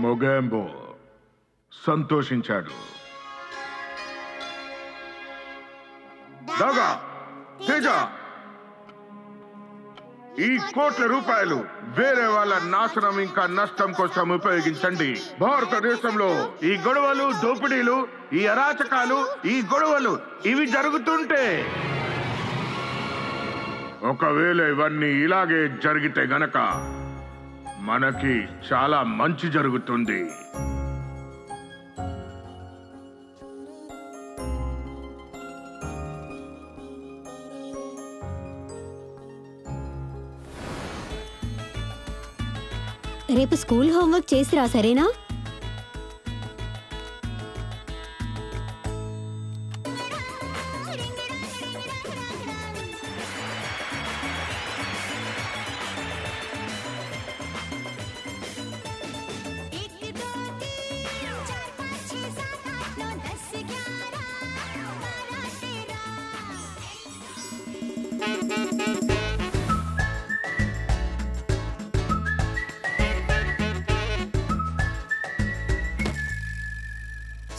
మొగెంబో సంతోషించాడు. దాగా తేజ, ఈ కోట్ల రూపాయలు వేరే వాళ్ళ నాశనం ఇంకా నష్టం కోసం ఉపయోగించండి. భారతదేశంలో ఈ గొడవలు, దోపిడీలు, ఈ అరాచకాలు, ఈ గొడవలు ఇవి జరుగుతుంటే, ఒకవేళ ఇవన్నీ ఇలాగే జరిగితే గనక మనకి చాలా మంచి జరుగుతుంది. రేపు స్కూల్ హోంవర్క్ చేసిరా, సరేనా?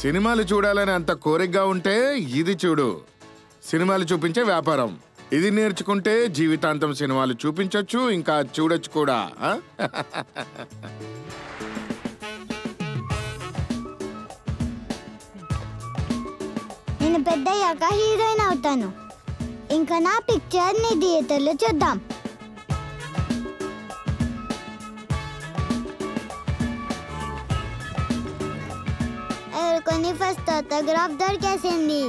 సినిమాలు చూడాలని అంత కోరికగా ఉంటే ఇది చూడు. సినిమాలు చూపించే వ్యాపారం ఇది నేర్చుకుంటే జీవితాంతం సినిమాలు చూపించొచ్చు, ఇంకా చూడొచ్చు కూడా. నేను పెద్దయ్యాక హీరోయిన్ అవుతాను. ఇంకా నా పిక్చర్ ని థియేటర్లో చూద్దాం. కొన్ని ఫస్ట్ ఆటోగ్రాఫ్ దొరికేసింది.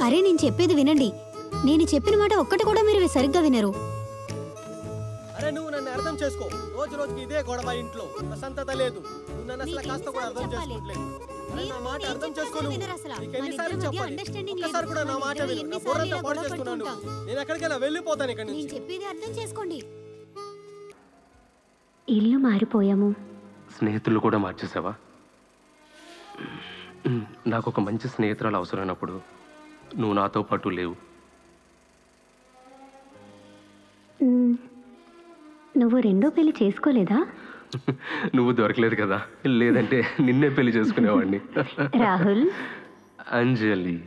అరే, నేను చెప్పేది వినండి. నేను చెప్పిన మాట ఒక్కటి కూడా మీరు సరిగ్గా వినరు. అరే, నువ్వు నన్ను అర్థం చేసుకో. రోజు రోజుకి ఇదే గొడవ, ఇంట్లో ప్రశాంతత లేదు. నువ్వు నన్ను అసలు కాస్త కూడా అర్థం చేసుకోవట్లేదు. నా మాట అర్థం చేసుకో. నీకు ఎన్నిసార్లు చెప్పాలి? ఒక్కసారి కూడా నా మాట విను. నా బుర్రంతా పాడు చేస్తున్నాను. నేను ఎక్కడికైనా వెళ్ళిపోతాను ఇక్కడి నుంచి. చెప్పేది అర్థం చేసుకోండి. ఇల్లు మారిపోయాము, స్నేహితులు కూడా మార్చేసావా? నాకు ఒక మంచి స్నేహితురాలు అవసరమైనప్పుడు నువ్వు నాతో పాటు లేవు. నువ్వు రెండో పెళ్లి చేసుకోలేదా? నువ్వు దొరకలేదు కదా, లేదంటే నిన్నే పెళ్లి చేసుకునేవాడిని. రాహుల్, అంజలి,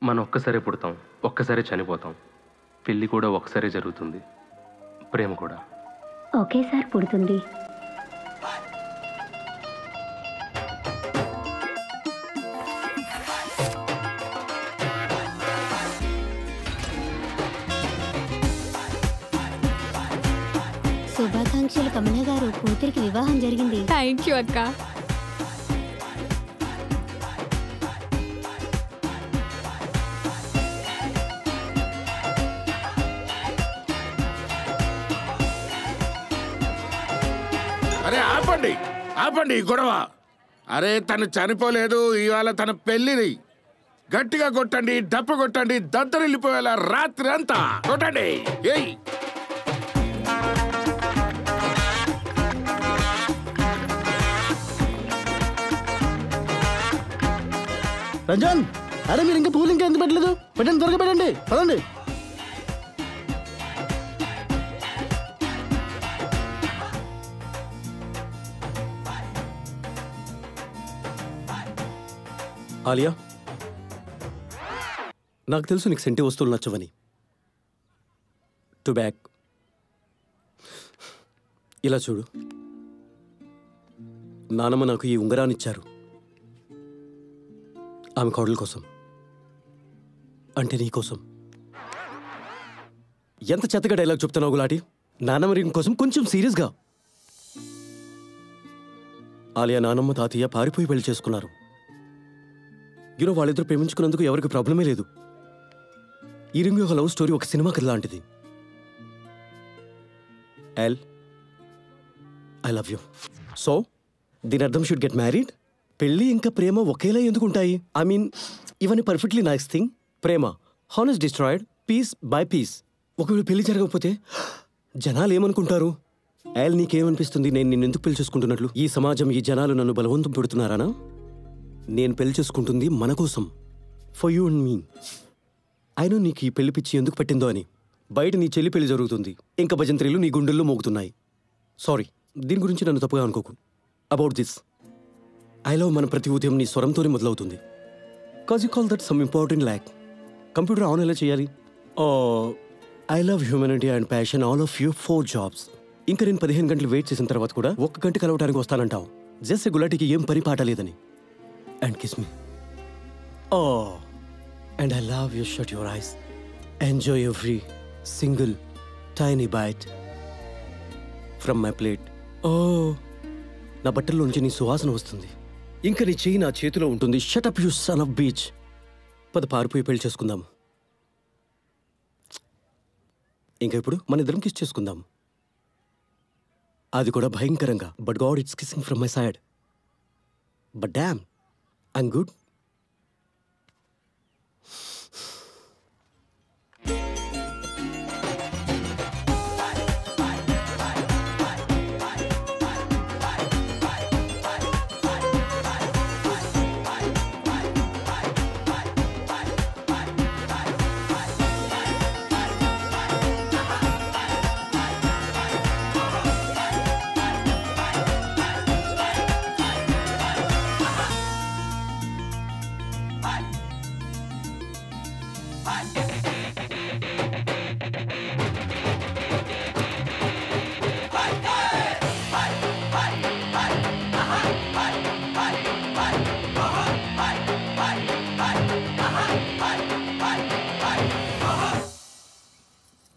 మనం ఒక్కసారే పుడతాం, ఒక్కసారే చనిపోతాం. పెళ్లి కూడా ఒక్కసారే జరుగుతుంది, ప్రేమ కూడా ఒకేసారి పుడుతుంది. శుభాకాంక్షలు కమల గారు, కూతురికి వివాహం జరిగింది. థ్యాంక్ యూ అక్క. అరే ఆపండి, ఆపండి ఈ గొడవ. అరే, తను చనిపోలేదు, ఇవాళ తన పెళ్లిని. గట్టిగా కొట్టండి, డప్పు కొట్టండి, దద్దరిల్లిపోయేలా రాత్రి అంతా కొట్టండి. ఏయ్, రంజన్, అరే మీరు ఇంకా పూలు ఇంకా ఎందుకు పెట్టలేదు? పెట్టండి, త్వరగా పెట్టండి, పదండి. ఆలియా, నాకు తెలుసు నీకు సెంటి వస్తువులు నచ్చవని. టు బ్యాక్, ఇలా చూడు. నానమ్మ నాకు ఈ ఉంగరాన్ని ఇచ్చారు, ఆమె కోడల కోసం, అంటే నీ కోసం. ఎంత చెత్తగా డైలాగ్ చెప్తున్నావు గులాటి. నానమ్మ రింగ్ కోసం కొంచెం సీరియస్గా. ఆలియా నానమ్మ తాతయ్య పారిపోయి పెళ్లి చేసుకున్నారు. యూనో వాళ్ళిద్దరు ప్రేమించుకున్నందుకు ఎవరికి ప్రాబ్లమే లేదు. ఈ రింగ్ ఒక లవ్ స్టోరీ, ఒక సినిమా కథ లాంటిది. L I love you. So దీని అర్థం షుడ్ గెట్ మ్యారీడ్. పెళ్ళి ఇంకా ప్రేమ ఒకేలా ఎందుకు ఉంటాయి? ఐ మీన్ ఇవన్నీ పర్ఫెక్ట్లీ నైస్ థింగ్. ప్రేమ honest destroyed piece by piece. ఒకవేళ పెళ్లి జరగకపోతే జనాలు ఏమనుకుంటారు? ఎల్ నీకేమనిపిస్తుంది నేను నిన్ను ఎందుకు పెళ్లి చేసుకుంటున్నట్లు? ఈ సమాజం, ఈ జనాలు నన్ను బలవంతం పెడుతున్నారానా? నేను పెళ్లి చేసుకుంటుంది మన కోసం, ఫర్ యూ అండ్ మీ. అయినా నీకు ఈ పెళ్లి పిచ్చి ఎందుకు పెట్టిందో అని. బయట నీ చెల్లి పెళ్లి జరుగుతుంది, ఇంకా భజంత్రీలు నీ గుండెల్లో మోగుతున్నాయి. సారీ, దీని గురించి నన్ను తప్పుగా అనుకోకు. అబౌట్ దిస్, ఐ లవ్ మన ప్రతి ఉదయం నీ స్వరంతోనే మొదలవుతుంది. Cause you call that some important lakh. Computer on ఎలా చేయాలి? I love humanity and passion all of you 4 jobs. ఇంకా నేను 15 గంటలు వెయిట్ చేసిన తర్వాత కూడా 1 గంట కలవటానికి వస్తానంటావు. జస్ట్ గులాటికి ఏం పని పాట లేదని. And kiss me. And I love you. Shut your eyes. Enjoy every single tiny bite from my plate. నా బట్టల్లో నుంచి నీ సువాసన వస్తుంది. ఇంకా నీ చెయ్యి నా చేతిలో ఉంటుంది. Shut up you son of beach. పద పారిపోయి పెళ్లి చేసుకుందాం. ఇంకా ఇప్పుడు మన ఇద్దరం కిస్ చేసుకుందాం. అది కూడా భయంకరంగా. But god it's kissing from my side. But damn, I'm good.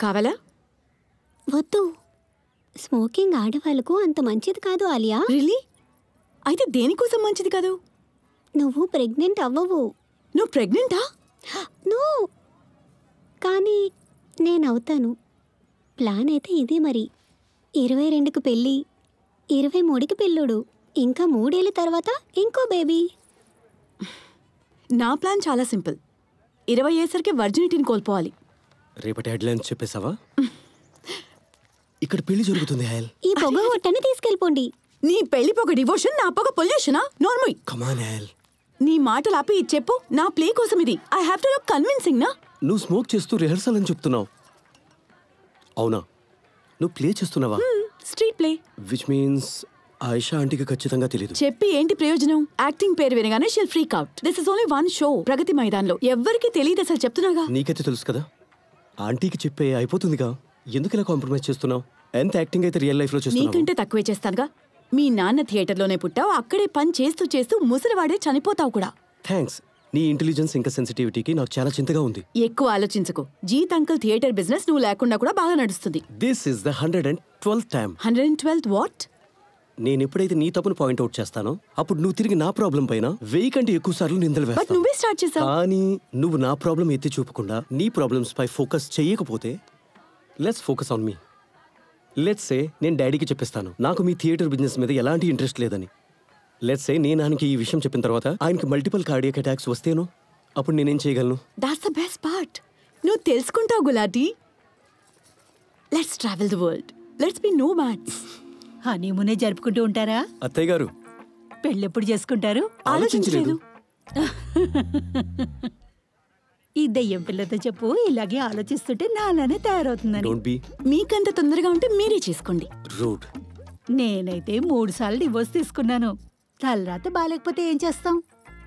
కావాలా? వద్దు. స్మోకింగ్ ఆడవాళ్ళకు అంత మంచిది కాదు ఆలియా. రియలీ? అయితే దేనికోసం మంచిది కాదు? నువ్వు ప్రెగ్నెంట్ అవ్వవు. నువ్వు ప్రెగ్నెంటా? నో, కానీ నేను అవుతాను. ప్లాన్ అయితే ఇదే మరి. 22కి పెళ్ళి, 23కి పెళ్ళుడు, ఇంకా 3 ఏళ్ళ తర్వాత ఇంకో బేబీ. నా ప్లాన్ చాలా సింపుల్. 20 ఏసరికి వర్జినిటీని కోల్పోవాలి. రేపటి హెడ్లైన్స్ చెప్పేసావా? ఇక్కడ పెళ్లి జరుగుతుంది. హెల్, ఈ పొగ ఒట్టని తీసుకెళ్ళిపోండి. నీ పెళ్లి పొగ డివోషన్, నా పొగ పొల్యూషనా? నార్మల్. కమ్ ఆన్ హెల్. నీ మాటలు ఆపి ఇది చెప్పు. నా ప్లే కోసం ఇది. I have to look convincing నా? నువ్వు స్మోక్ చేస్తూ రిహర్సల్ అని చెప్తున్నావు. అవునా? నువ్వు ప్లే చేస్తున్నావా? Street play. Which means Ayesha ఆంటీకి ఖచ్చితంగా తెలీదు. చెప్పి ఏంటి ప్రయోజనం? యాక్టింగ్ పేరు వినగానే she'll freak out. This is only one show, Pragati మైదాన్లో. ఎవ్వరికి తెలియదు అసలు. చెప్తున్నాగా. నీకైతే తెలుసు కదా. ఆంటీకి చెప్పే అయిపోతుందిగా. ఎందుకు ఇలా కాంప్రమైజ్ చేస్తున్నావు? ఎంత యాక్టింగ్ అయితే రియల్ లైఫ్ లో చేస్తున్నావు? నీకంటే తక్కువే చేస్తానుగా. మీ నాన్న థియేటర్లోనే పుట్టావు, అక్కడే పని చేస్తూ చేస్తూ ముసలివాడే చనిపోతావు కూడా. థ్యాంక్స్. నీ ఇంటెలిజెన్స్ ఇంకా సెన్సిటివిటీకి నాకు చాలా చింతగా ఉంది. ఎక్కువ ఆలోచించకు. జీత్ అంకుల్ థియేటర్ బిజినెస్ నువ్వు లేకుండా కూడా బాగా నడుస్తుంది. This is the 112th time. 112th what? నేను ఎప్పుడైతే నీ తప్పును పాయింట్అవుట్ చేస్తానో అప్పుడు నువ్వు తిరిగి నా ప్రాబ్లం పైన 1000 కంటే ఎక్కువ సార్లు నిందలు బట్ వేస్తావు. నువ్వే స్టార్ట్ చేసావు. కానీ నువ్వు నా ప్రాబ్లం ఎత్తి చూపకుండా నీ ప్రాబ్లమ్స్ పై ఫోకస్ చేయకపోతే, let's focus on me. Let's say నేను డాడీకి చెప్పిస్తాను నాకు మీ థియేటర్ బిజినెస్ మీద ఎలాంటి ఇంట్రెస్ట్ లేదని. లెట్స్ సే నేను ఆయనకి ఈ విషయం చెప్పిన తర్వాత ఆయనకి మల్టిపుల్ కార్డియాక్ అటాక్స్ వస్తేనో అప్పుడు నేనేం చేయగలను? That's the best part. నువ్వు తెలుసుకుంటావు Gulati. Let's travel the world. Let's be nomads. హనీమూనే జరుపుకుంటూ ఉంటారా? అత్తయ్య గారు, పెళ్ళెప్పుడు చేసుకుంటారు? ఆలోచించలేదు. ఈ దయ్యం పిల్లతో చెప్పు, ఇలాగే ఆలోచిస్తుంటే నాలానే తయారవుతుందని. Don't be. మీకంత తొందరగా ఉంటే మీరే చేసుకోండి. రూడ్. నేనైతే 3 సార్లు డివోర్స్ తీసుకున్నాను. తలరాత బాలేకపోతే ఏం చేస్తాం?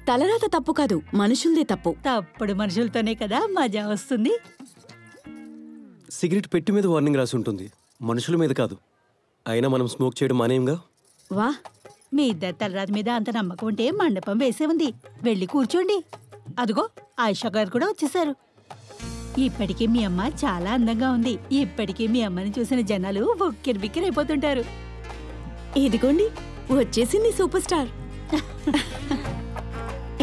తలరాత తప్పు కాదు, మనుషులదే తప్పు. తప్పుడు మనుషులతోనే కదా మజా వస్తుంది. సిగరెట్ పెట్టి మీద వార్నింగ్ రాసి ఉంటుంది, మనుషుల మీద కాదు. అయినా మనం స్మోక్ చేయడం మానేయంగా. వా, మీ ఇద్దరు తలరాత మీద అంత నమ్మకం ఉంటే మండపం వేసే ఉంది. వెళ్ళి కూర్చోండి. అదిగో ఆయిషా గారు కూడా వచ్చేసారు. ఇప్పటికీ మీ అమ్మ చాలా అందంగా ఉంది. ఇప్పటికీ మీ అమ్మని చూసిన జనాలు ఉక్కిరి బిక్కిరి అయిపోతుంటారు. ఇదిగోండి వచ్చేసింది సూపర్ స్టార్.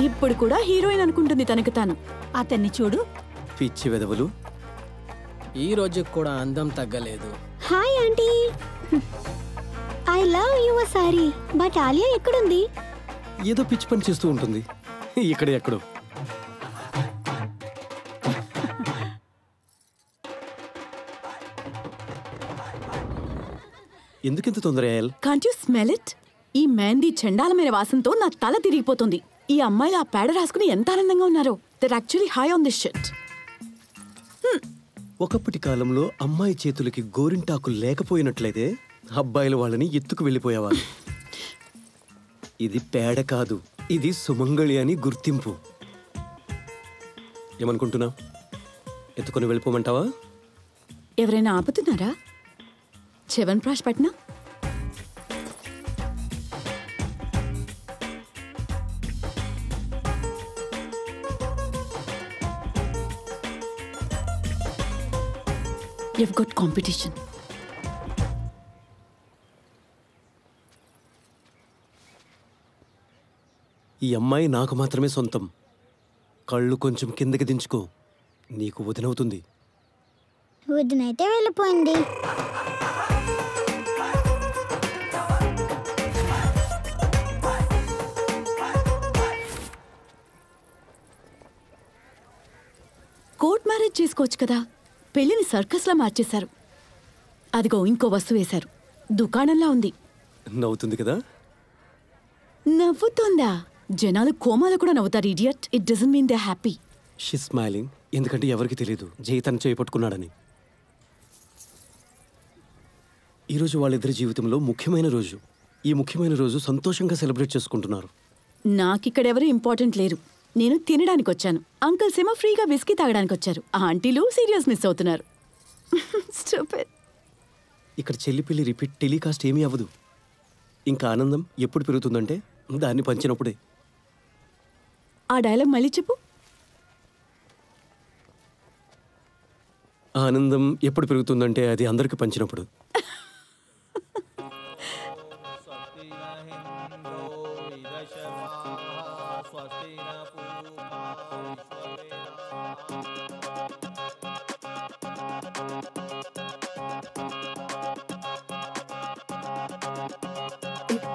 ఈ ఇప్పుడు కూడా హీరోయిన్ అనుకుంటుంది తనకు తాను. అతన్ని చూడు. పిచ్చి వెదవులు. ఈ రోజు కూడా అందం తగ్గలేదు. Hi aunty. I love your sorry. But Alia ఎక్కడుంది? ఏదో పిచ్చి పని చేస్తూ ఉంటుంది ఇక్కడ ఎక్కడో. ఎందుకింత తొందర? Can't you smell it? ఈ మెహందీ చండాలమైన వాసనతో నా తల తిరిగిపోతుంది. ఈ అమ్మాయిలు ఆ పేడ రాసుకుని ఎంత ఆనందంగా ఉన్నారో. They're actually high on this shit. ఒకప్పటి కాలంలో అమ్మాయి చేతులకి గోరింటాకు లేకపోయినట్లయితే అబ్బాయిలు వాళ్ళని ఎత్తుకు వెళ్ళిపోయేవారు. ఇది పేడ కాదు, ఇది సుమంగళి అని గుర్తింపు. ఏమనుకుంటున్నా? ఎత్తుకొని వెళ్ళిపోమంటావా? ఎవరైనా ఆపుతున్నారా? Chyawanprash Patna? You've got competition. ఈ అమ్మాయి నాకు మాత్రమే సొంతం. కళ్ళు కొంచెం కిందకి దించుకో, నీకు వదినవుతుంది. వదినైతే వెళ్ళిపోయింది. కోర్ట్ మ్యారేజ్ చేసుకోవచ్చు కదా. పెళ్లిని సర్కస్లా మార్చేశారు. అదిగో ఇంకో వస్తువు వేశారు. దుకాణంలా ఉంది. నవ్వుతుంది కదా? నవ్వుతోందా? జనాలు కోమాలో కూడా నవ్వుతారు. Idiot. It doesn't mean they happy. She smiling. ఎందుకంటే ఎవరికి తెలియదు జై తను చేపట్టుకున్నాడని. ఈరోజు వాళ్ళిద్దరి జీవితంలో ముఖ్యమైన రోజు. ఈ ముఖ్యమైన రోజు సంతోషంగా సెలబ్రేట్ చేసుకుంటున్నారు. నాకిక్కడెవరూ ఇంపార్టెంట్ లేరు. నేను తినడానికి వచ్చాను. అంకల్స్ ఏమో ఫ్రీగా విస్కీ తాగడానికి వచ్చారు. ఆ ఆంటీలు సీరియస్ మిస్ అవుతున్నారు. ఇక్కడ చెల్లి పెళ్లి రిపీట్ టెలికాస్ట్ ఏమీ అవ్వదు. ఇంకా ఆనందం ఎప్పుడు పెరుగుతుందంటే దాన్ని పంచినప్పుడే. ఆ డైలాగ్ మళ్ళీ చెప్పు. ఆనందం ఎప్పుడు పెరుగుతుందంటే అది అందరికి పంచినప్పుడు.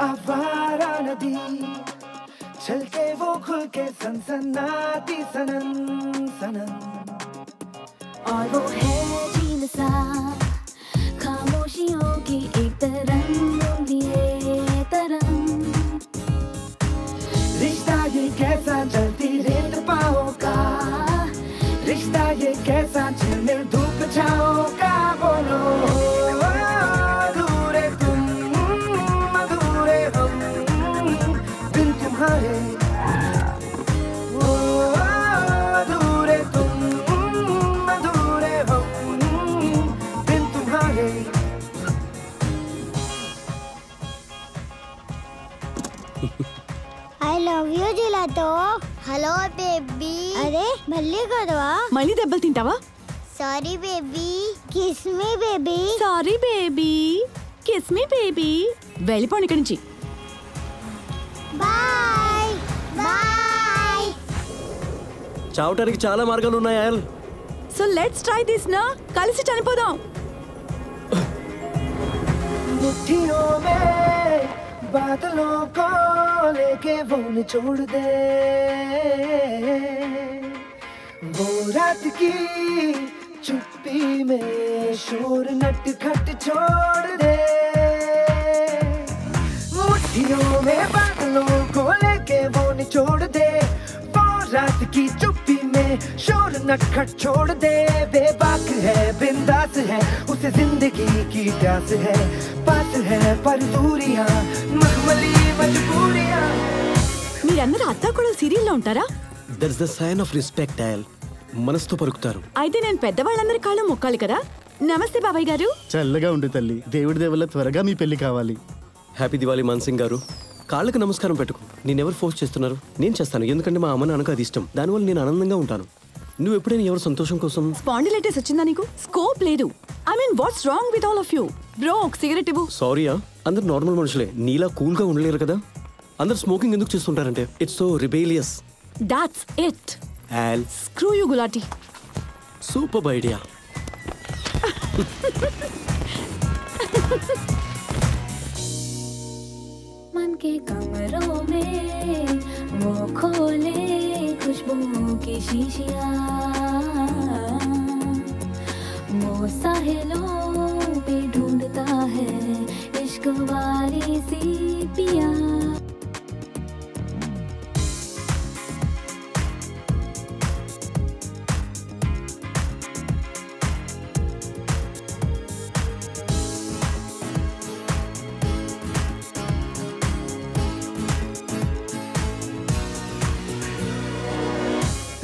आवारा नदी चलते वो खुल के सनसनाती सनन सनन और वो है झील सा खामोशियों की एक तरंग लिए तरंग रिश्ता ये कैसा जलती रेत पाओ का रिश्ता ये कैसा झिलमिल धूप छाओ का बोलो ఐ లవ్ యూ జిలాతో. Hello baby. అరే మళ్ళీ కదవా? మళ్ళీ దెబ్బలు తింటావా? Sorry baby. Kiss me baby. Sorry baby. Kiss me baby. వెళ్ళిపోండి ఇక్కడి నుంచి. Bye bye. చావటానికి చాలా మార్గాలు ఉన్నాయి అయల్. సో లెట్స్ ట్రై దిస్ నా. కలిసి చనిపోదాం. मुट्ठियों में बादलों को लेके वो निचोड़ दे वो रात की चुप्पी में शोर नट खट छोड़ दे मुट्ठियों में बादलों को लेके वो निचोड़ दे वो रात की चुप्पी में शोर नटखट छोड़ दे बेबाक है बिंदास है उसे जिंदगी की प्यास है पास है पर दूरियां मखमली मजबूरियां. మీరందరూ అత్తాకోడలు సీరియల్లో ఉంటారా? That's the sign of respect అయల్. మనసుతో పలుకుతారు. అయితే నేను పెద్దవాళ్ళందరి కాళ్ళు మొక్కాలి కదా. నమస్తే బాబాయ్ గారు. చల్లగా ఉండు తల్లి. దేవుడి దేవుళ్ళ త్వరగా మీ పెళ్లి కావాలి. హ్యాపీ దివాలి మాన్సింగ్ గారు. కాళ్ళకి నమస్కారం పెట్టుకో. నేనెవరు ఫోర్స్ చేస్తున్నారు? నేను చేస్తాను. ఎందుకంటే మా అమ్మ నాన్నకు అది ఇష్టం. దానివల్ల నేను ఆనందంగా ఉంటాను. నువ్వు ఎప్పుడైనా ఎవరు సంతోషం కోసం స్పాండిలైటిస్ వచ్చిందా నీకు? స్కోప్ లేదు. I mean watts wrong with all of you? Bro ఒక సిగరెట్ ఇవ్వు. సారీయా, అందరు నార్మల్ మనుషులే. నీలా కూల్ గా ఉండలేరు కదా. అందరు స్మోకింగ్ ఎందుకు చేస్తుంటారంటే it's so rebellious. That's it. Al. Screw you, Gulati. Superb idea. मन के कमरों में वो खोले खुशबुओं की शीशियाँ, वो साहिलों पे ढूंढता है इश्क वाली सी पिया।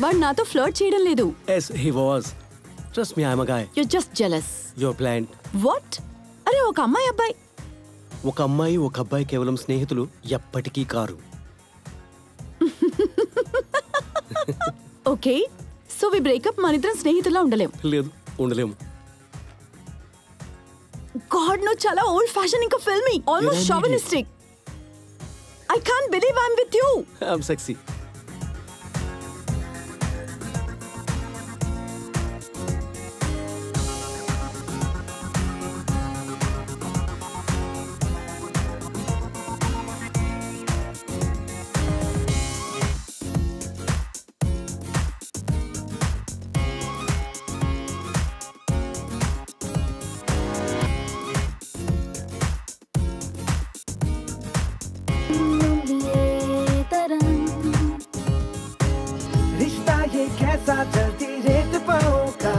వాడు నాతో ఫ్లర్ట్ చేయడం లేదు. Yes, he was. Trust me, I'm a guy. You're just jealous. You're blind. What? అరే ఒక అమ్మాయి అబ్బాయి. ఒక అమ్మాయి ఒక అబ్బాయి కేవలం స్నేహితులు ఎప్పటికీ కారు. Okay, so we break up. మన ఇద్దరం స్నేహితుల్లా ఉండలేం. లేదు, ఉండలేము. గాడ్ నో, చాలా ఓల్డ్ ఫ్యాషన్, ఇంకా filmy, almost chauvinistic. I can't believe I'm with you. I'm sexy. रिश्ता ये कैसा जलती रेत पाओ का,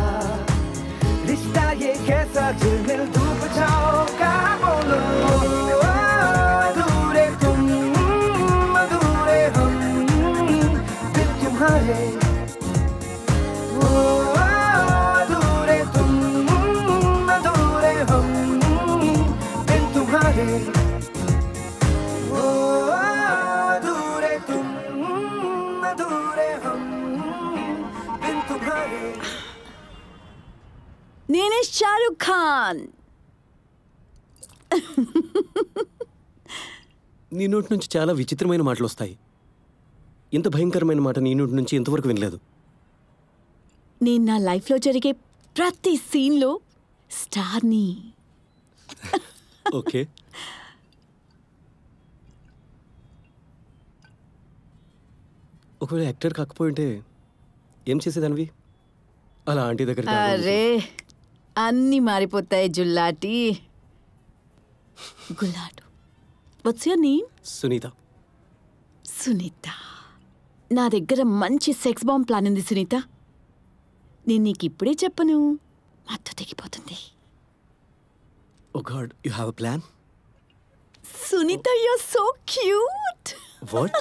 रिश्ता ये कैसा झिलमिल धूप छाओ का, बोलो अधूरे तुम अधूरे हम बिन तुम्हारे, ओ अधूरे तुम अधूरे हम बिन तुम्हारे, ओ अधूरे तुम अधूरे हम बिन तुम्हारे। నేనే షారుఖ్ ఖాన్. నీ నోటి నుంచి చాలా విచిత్రమైన మాటలు వస్తాయి. ఇంత భయంకరమైన మాట నీ నోటి నుంచి ఇంతవరకు వినలేదు. నేను నా లైఫ్లో జరిగే ప్రతి సీన్లో స్టార్ని. ఓకే, ఒకవేళ యాక్టర్ కాకపోయింటే ఏం చేసేదానివి? అలా ఆంటీ దగ్గర అరే అన్నీ మారిపోతాయి జుల్లాటి. గులాటు. What's your name? Sunita. Sunita, నా దగ్గర మంచి సెక్స్ బాంబ్ ప్లాన్ ఉంది సునీత. నేను నీకు ఇప్పుడే చెప్పను, మత్తు తెగిపోతుంది. Oh God, you have a plan? Sunita, you're so cute. What?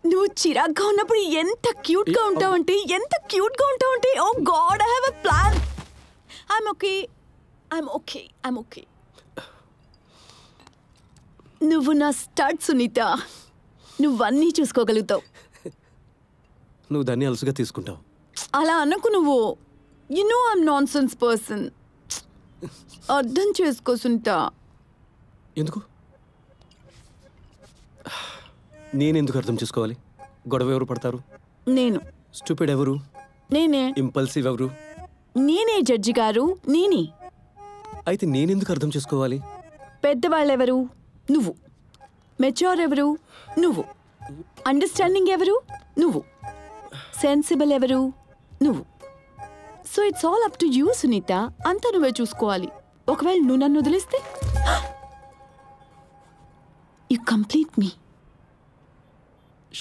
నువ్వు చిరాగ్గా ఉన్నప్పుడు ఎంత క్యూట్ గా ఉంటావంటే, ఎంత క్యూట్ గా ఉంటావంటే, oh God, I have a plan. I'm okay, I'm okay, I'm okay. నువ్వు నా స్టార్ట్ సునీత. నువ్వన్నీ చూసుకోగలుగుతావు. నువ్వు దాన్ని అలసుగా తీసుకుంటావు. అలా అనకు నువ్వు. You know I'm non sense person. అర్థం చేసుకో సునీత. ఎందుకు? నేనెందుకు అర్థం చేసుకోవాలి? గొడవ ఎవరు పడతారు? నేను. స్టూపిడ్ ఎవరు? నేనే. ఇంపల్సివ్ ఎవరు? నేనే జడ్జి గారు, నేనే. అయితే నేనెందుకు అర్థం చేసుకోవాలి? పెద్దవాళ్ళెవరు? నువ్వు. మెచ్యూర్ ఎవరు? నువ్వు. అండర్స్టాండింగ్ ఎవరు? నువ్వు. సెన్సిబుల్ ఎవరు? నువ్వు. So it's all up to you Sunitha. అంతా నువ్వే చూసుకోవాలి. ఒకవేళ నువ్వు నన్ను వదిలేస్తే you complete me.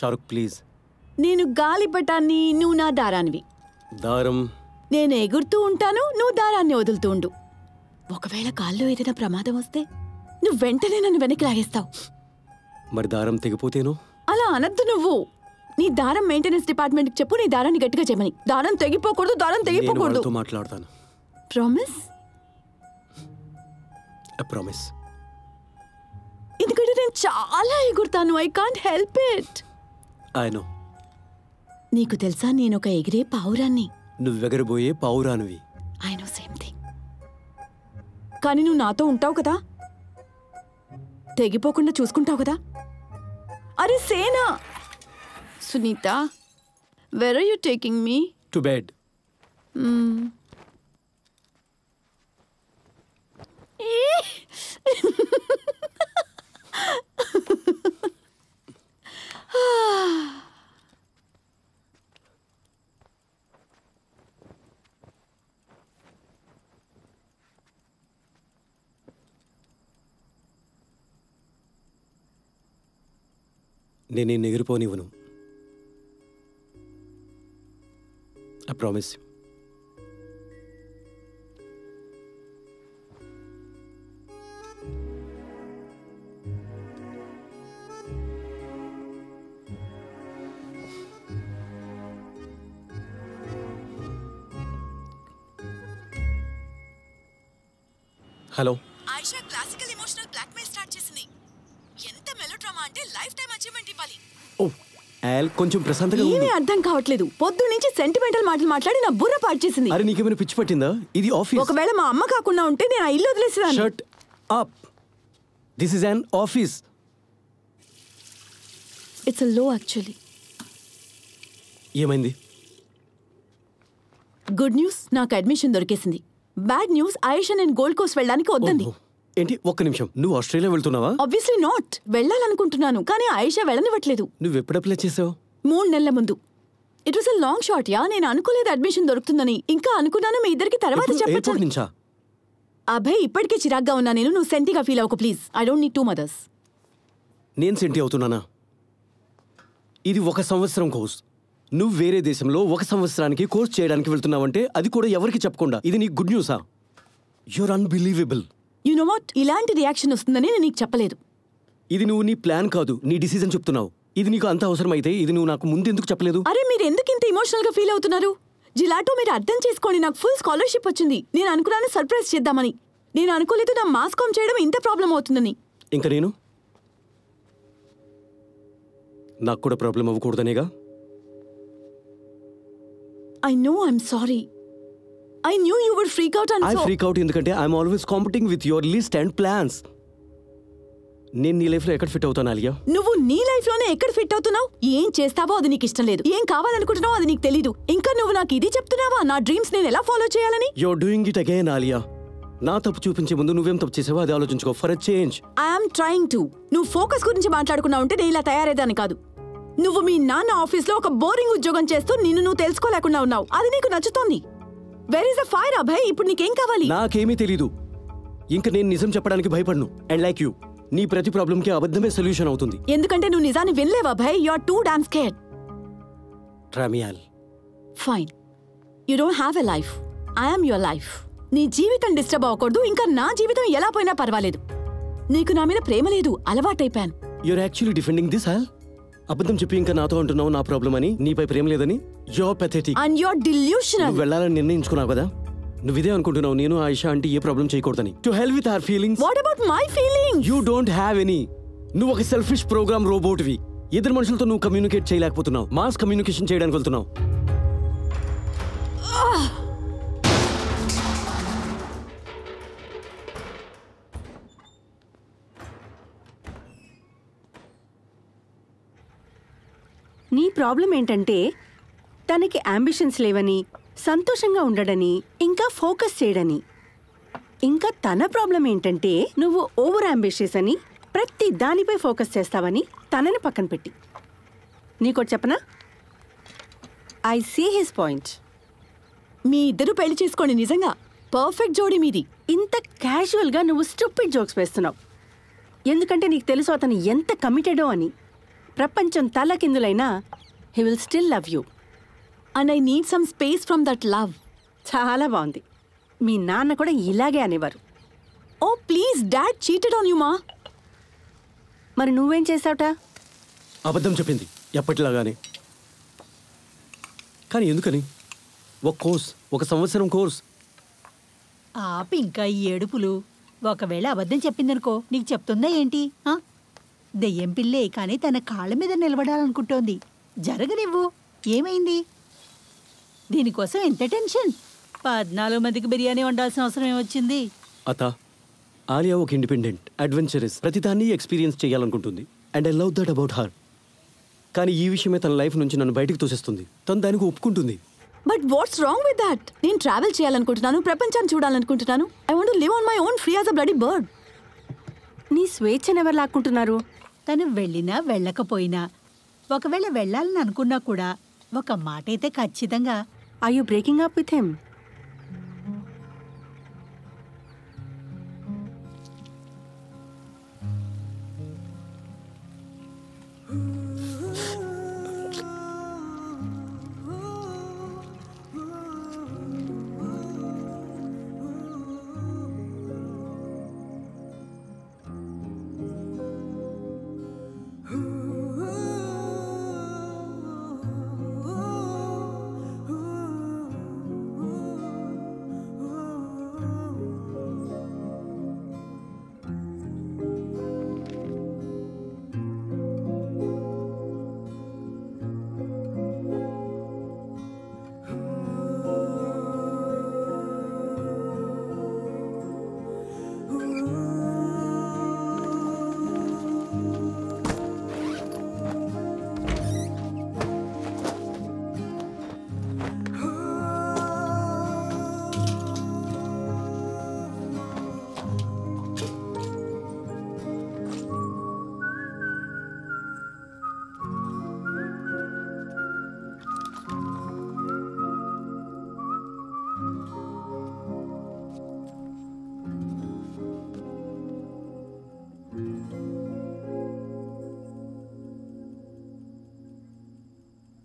Shahrukh please. నేను గాలిపటాన్ని, నువ్వు నా దారానివి. దారం. నేను ఎగురుతూ ఉంటాను, నువ్వు దారాన్ని వదులుతూ ఉండు. ఒకవేళ కాల్లో ఏదైనా ప్రమాదం వస్తే నువ్వు వెంటనే నన్ను వెనక్కి లాగేస్తావు. మరి దారం తెగిపోతేను? అలా అనద్దు నువ్వు. నీ దారం మెయింటెనెన్స్ డిపార్ట్మెంట్కి చెప్పు, నీ దారాన్ని గట్టిగా చేయమని. దారం తెగిపోకూడదు, దారం తెగిపోకూడదు. నేను మాట్లాడతాను. ప్రామిస్? ప్రామిస్. ఎందుకంటే నేను చాలా ఎగురుతాను. I can't help it. I know. నీకు తెలుసా, నేను ఒక ఎగిరే పావురాన్ని. నువ్వెగరబోయే పావురానివి. I know, same thing. కానీ నువ్వు నాతో ఉంటావు కదా, తెగిపోకుండా చూసుకుంటావు కదా. అరే సేనా Sunitha, Where are you taking me? To bed. నేను ఎగిరిపోనివ్వను. I promise. Hello. Ayesha classical emotional blackmail start చేసింది. ఎంత మెలోడ్రామా అంటే లైఫ్ టైం అచీవ్మెంట్ ఇవ్వాలి. ఓ యాల్, కొంచెం ప్రశాంతంగా ఉండు. ఏమీ అర్థం కావట్లేదు. పొద్దున్న నుంచి సెంటిమెంటల్ మాటలు మాట్లాడి నా బుర్ర పాడు చేసింది. అరే నీకేమైనా పిచ్చి పట్టిందా? ఇది ఆఫీస్. ఒకవేళ మా అమ్మ కాకుండా ఉంటే నేను ఆ ఇల్లు వదిలేసేదాన్ని. Shut up. This is an office. It's a low actually. ఏమైంది? గుడ్ న్యూస్, నాకు అడ్మిషన్ దొరికేసింది. బ్యాడ్ న్యూస్, ఆయిషా నేను గోల్డ్ కోస్ట్ వెళ్ళడానికి వద్దంది. ఏంటి? ఒక్క నిమిషం, నువ్వు ఆస్ట్రేలియా వెళ్తున్నావా? Obviously not. వెళ్ళాలనుకుంటున్నాను కానీ ఆయిషా వెళ్ళనివ్వట్లేదు. నువ్వు ఎప్పుడు అప్లై చేసావు? 3 నెలల ముందు. It was a long shot yeah. నేను అనుకోలేదు అడ్మిషన్ దొరుకుతుందని. ఇంకా అనుకున్నాను మీ ఇద్దరికి తర్వాత చెప్పొచ్చు. అభయ్, ఇప్పటికే చిరాగ్గా ఉన్నా నేను. నువ్వు సెంటిగా ఫీల్ అవ్వకు please. I don't need 2 mothers. నేను సెంటి అవుతున్నానా? ఇది 1 సంవత్సరం కోర్స్. నువ్వు వేరే దేశంలో 1 సంవత్సరానికి కోర్స్ చేయడానికి వెళ్తున్నావంటే అది కూడా ఎవరికి చెప్పకుండా. ఇది నీ గుడ్ న్యూసా? You're unbelievable. You know what, ఇలాంటి రియాక్షన్ వస్తుందని నేను నీకు చెప్పలేదు. ఇది నువ్వు నీ ప్లాన్ కాదు, నీ డిసిజన్ చెప్తున్నావు. ఇది నీకు అంత అవసరం అయితే ఇది నువ్వు నాకు ముందు ఎందుకు చెప్పలేదు? అరే మీరు ఎందుకు ఇంత ఇమోషనల్ గా ఫీల్ అవుతున్నారు? జిలాటో, మీరు అర్థం చేసుకోండి. నాకు ఫుల్ స్కాలర్షిప్ వచ్చింది. నేను అనుకున్నాను సర్ప్రైజ్ చేద్దామని. నేను అనుకోలేదు నా మాస్ కామ్ చేయడం ఇంత ప్రాబ్లం అవుతుందని. ఇంకా నేను నాకు కూడా problem అవ్వకూడదనేగా. I know, I'm sorry. I knew you would freak out and I freak out ఎందుకంటే I'm always competing with your list and plans. నేను నీ లైఫ్ లో ఎక్కడ ఫిట్ అవుతాను ఆలియా? నువ్వు నీ లైఫ్ లోనే ఎక్కడ ఫిట్ అవుతున్నావు? ఏం చేస్తావో అది నీకు ఇష్టం లేదు. ఏం కావాలనుకుంటున్నావో అది నీకు తెలీదు. ఇంకా నువ్వు నాకు ఇది చెప్తున్నావా నా డ్రీమ్స్ నేను ఎలా ఫాలో చేయాలని? You're doing it again Alia. నా తప్పు చూపించే ముందు నువ్వేం తప్పు చేసావో అది ఆలోచించుకో. For a change. I'm trying to. నువ్వు ఫోకస్ గురించి మాట్లాడుకున్నావు ఉంటే నేను ఇలా తయారేదాన్ని కాదు. నువ్వు మీ నాన్న ఆఫీస్ లో ఒక బోరింగ్ ఉద్యోగం చేస్తూ నిన్ను నువ్వు తెలుసుకోలేకుండా ఉన్నావు. అది నీకు నచ్చుతోంది. Where is the fire Abhay? ఇప్పుడు నీకేం కావాలి? నాకేమీ తెలీదు. ఇంకా నేను నిజం చెప్పడానికి భయపడను. అండ్ లైక్ యూ, నీ ప్రతి ప్రాబ్లం కి అబద్ధమే సొల్యూషన్ అవుతుంది. ఎందుకంటే నువ్వు నిజాన్ని వినలేవు Abhay. You are too damn scared. రామియాల్. Fine. You don't have a life. I am your life. నీ జీవితం డిస్టర్బ్ అవ్వకూడదు. ఇంకా నా జీవితం ఎలా పోయినా పర్వాలేదు. నీకు నా మీద ప్రేమ లేదు, అలవాటైపోయాను. You're actually defending this hall. అబద్ధం చెప్పి ఇంకా నాతో అంటున్నావు నా ప్రాబ్లం అని, నీపై ప్రేమ లేదని. You're pathetic and you're delusional. నువ్వు వెళ్ళాలని నిర్ణయించుకున్నావు కదా. నువ్వు ఇదే అనుకుంటున్నావు నేను ఆయిషా అంటే ఏ ప్రాబ్లం చేయకూడదని. To hell with our feelings. What about my feelings? You don't have any. నువ్వు ఒక సెల్ఫిష్ ప్రోగ్రామ్ రోబోట్వి. ఇద్దరు మనుషులతో నువ్వు కమ్యూనికేట్ చేయలేకపోతున్నావు. మాస్ కమ్యూనికేషన్ చేయడానికి వెళ్తున్నావు. నీ ప్రాబ్లం ఏంటంటే తనకి అంబిషన్స్ లేవని, సంతోషంగా ఉండడని, ఇంకా ఫోకస్ చేయడని. ఇంకా తన ప్రాబ్లం ఏంటంటే నువ్వు ఓవర్ అంబిషియస్ అని, ప్రతి దానిపై ఫోకస్ చేస్తావని తనని పక్కన పెట్టి. నీకోటి చెప్పనా? I see his point. మీ ఇద్దరు పెళ్లి చేసుకోండి. నిజంగా పర్ఫెక్ట్ జోడీ మీది. ఇంత క్యాజువల్గా నువ్వు స్టూపిడ్ జోక్స్ వేస్తున్నావు. ఎందుకంటే నీకు తెలుసు అతను ఎంత కమిటెడో అని. ప్రపంచం తలకిందులైనా he will still love you. And I need some space from that love. చాలా బాగుంది. మీ నాన్న కూడా ఇలాగే అనేవారు. Oh please, dad cheated on you ma. మరి నువ్వేం చేసావుట? అబద్ధం చెప్పింది ఎప్పటిలాగానే. కానీ ఎందుకని? ఒక కోర్స్, 1 సంవత్సరం కోర్స్. ఆపి ఇంకా ఈ ఏడుపులు. ఒకవేళ అబద్ధం చెప్పిందనుకో, నీకు చెప్తుందా ఏంటి? దెయ్యం పిల్లే, కానీ తన కాళ్ళ మీద నిలబడాలనుకుంటోంది. జరగనివ్వు. ఏమైంది? దీనికోసం ఎంత టెన్షన్? 14 మందికి బిర్యానీ వండాల్సిన అవసరం ఏమొచ్చింది? అత ఆలియా ఒక ఇండిపెండెంట్, అడ్వెంచరస్, ప్రతిదాన్ని ఎక్స్పీరియన్స్ చేయాలనుకుంటుంది. And I love that about her. కానీ ఈ విషయమే తన లైఫ్ నుంచి నన్ను బయటికి తోసేస్తుంది. తను దానికి ఒప్పుకుంటుంది. But what's wrong with that? నేను ట్రావెల్ చేయాలనుకుంటున్నాను, ప్రపంచాన్ని చూడాలనుకుంటున్నాను. I want to live on my own free as a bloody bird. నీ స్వేచ్ఛను ఎవరు లాక్కుంటున్నారు? తను వెళ్ళినా వెళ్ళకపోయినా, ఒకవేళ వెళ్ళాలని అనుకున్నా కూడా ఒక మాట అయితే ఖచ్చితంగా. Are you breaking up with him?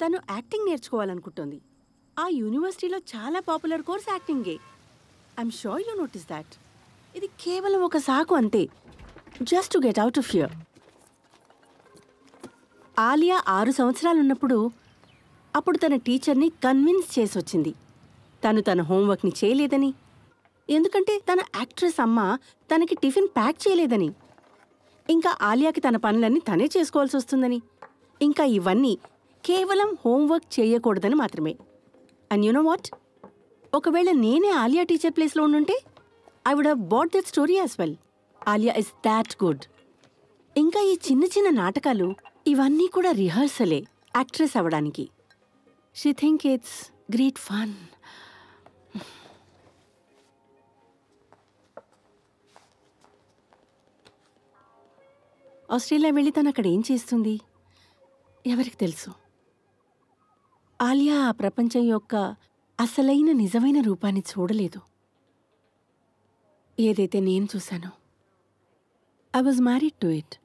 తను యాక్టింగ్ నేర్చుకోవాలనుకుంటుంది. ఆ యూనివర్సిటీలో చాలా పాపులర్ కోర్స్ యాక్టింగే. I'm sure you notice that. ఇది కేవలం ఒక సాకు అంతే, just to get out of here. Alia 6 సంవత్సరాలున్నప్పుడు అప్పుడు తన టీచర్ని కన్విన్స్ చేసి వచ్చింది తను తన హోంవర్క్ని చేయలేదని, ఎందుకంటే తన యాక్ట్రెస్ అమ్మ తనకి టిఫిన్ ప్యాక్ చేయలేదని, ఇంకా ఆలియాకి తన పనులన్నీ తనే చేసుకోవాల్సి వస్తుందని, ఇంకా ఇవన్నీ కేవలం హోంవర్క్ చేయకూడదని మాత్రమే. అండ్ యు నో వాట్, ఒకవేళ నేనే ఆలియా టీచర్ ప్లేస్లో ఉండుంటే I would have bought that story as well. Alia is that good. ఇంకా ఈ చిన్న చిన్న నాటకాలు ఇవన్నీ కూడా రిహర్సలే యాక్ట్రెస్ అవ్వడానికి. She think it's great fun. Australia వెళ్ళి తను అక్కడ ఏం చేస్తుంది ఎవరికి తెలుసు. ఆలియా ఆ ప్రపంచం యొక్క అసలైన నిజమైన రూపాన్ని చూడలేదు. ఏదైతే నేను చూశానో I was married to it.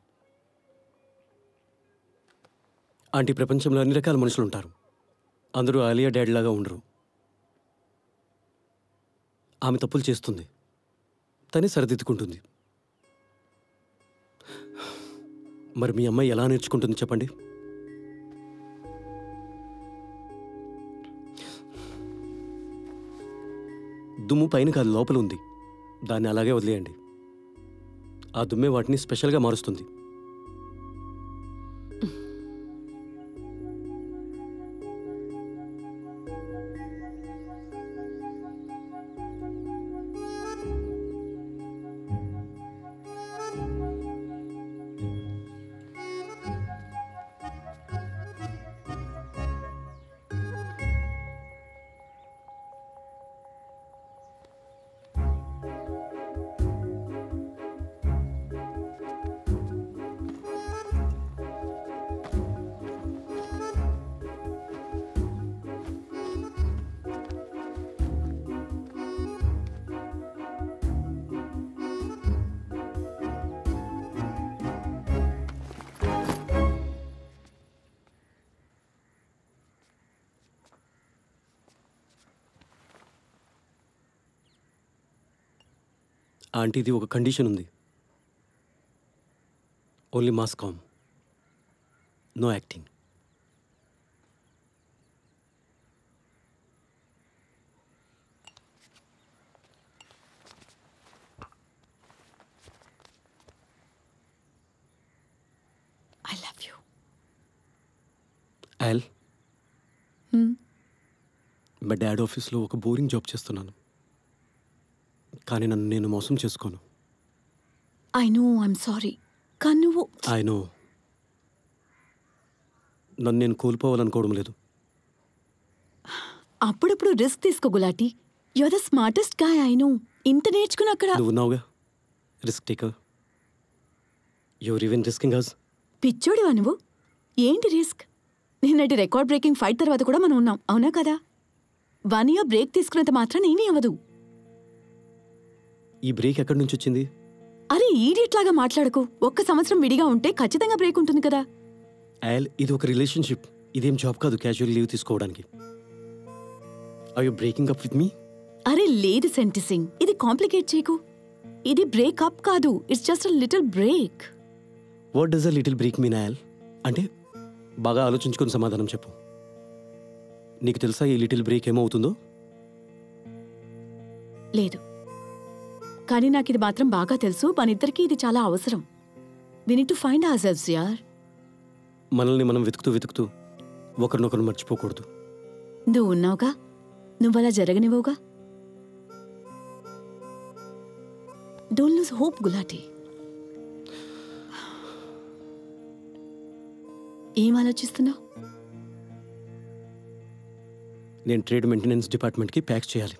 Aunty, ప్రపంచంలో అన్ని రకాల మనుషులు ఉంటారు. అందరూ ఆలియా డాడ్ లాగా ఉండరు. ఆమె తప్పులు చేస్తుంది, తనే సరిదిద్దుకుంటుంది. మరి మీ అమ్మాయి ఎలా నేర్చుకుంటుంది చెప్పండి? దుమ్ము పైన కాదు, లోపల ఉంది. దాన్ని అలాగే వదిలేయండి. ఆ దుమ్మే వాటిని స్పెషల్గా మారుస్తుంది. ఆంటీది ఒక కండిషన్ ఉంది. Only mass comm, no acting. I love you. Al, మా డాడ్ ఆఫీస్లో ఒక బోరింగ్ జాబ్ చేస్తున్నాను, కానీ నన్ను నేను మోసం చేసుకోను. I know, I'm sorry. కానీ నువ్వు ఐ నో. నన్ను నేను కోల్పోవాలనుకోవడం లేదు. అప్పుడప్పుడు రిస్క్ తీసుకో Gulati. You are the smartest guy I know. ఇంత నేర్చుకుని అక్కడ నువ్వు ఉన్నావుగా risk taker. You're even risking us. పిచ్చోడివా నువ్వు? ఏంటి రిస్క్? నిన్నటి రికార్డ్ బ్రేకింగ్ ఫైట్ తర్వాత కూడా మనం ఉన్నాం, అవునా కదా? 1 year బ్రేక్ తీసుకున్నంత మాత్రం ఏమీ అవ్వదు. ఈ బ్రేక్ ఎక్కడి నుంచి వచ్చింది? అరే ఈడియట్ లాగా మాట్లాడకు. 1 సంవత్సరం విడిగా ఉంటే ఖచ్చితంగా బ్రేక్ ఉంటుంది కదా. యాల్, ఇది ఒక రిలేషన్షిప్, ఇదేం జాబ్ కాదు క్యాజువల్ లీవ్ తీసుకోవడానికి. Are you breaking up with me? అరే లేదు సెంటిసింగ్, ఇది కాంప్లికేట్ చేయకు. ఇది బ్రేక్ అప్ కాదు, it's just a little break. What does a little break mean Al? అంటే బాగా ఆలోచించుకొని సమాధానం చెప్పు. నీకు తెలుసా ఈ లిటిల్ బ్రేక్ ఏమవుతుందో? లేదు, కానీ నాకు ఇది మాత్రం బాగా తెలుసు. మనిద్దరికీ ఇది చాలా అవసరం. We need to find ourselves యార్. మనల్ని మనం వెతుకుతూ ఒకరినొకరు మర్చిపోకూడదు. నువ్వు ఉన్నావుగా, నువ్వలా జరగనివ్వవుగా. Don't lose hope Gulati. ఏం ఆలోచిస్తున్నావు? నేను ట్రేడ్ మెయింటెనెన్స్ డిపార్ట్మెంట్కి ప్యాక్ చేయాలి.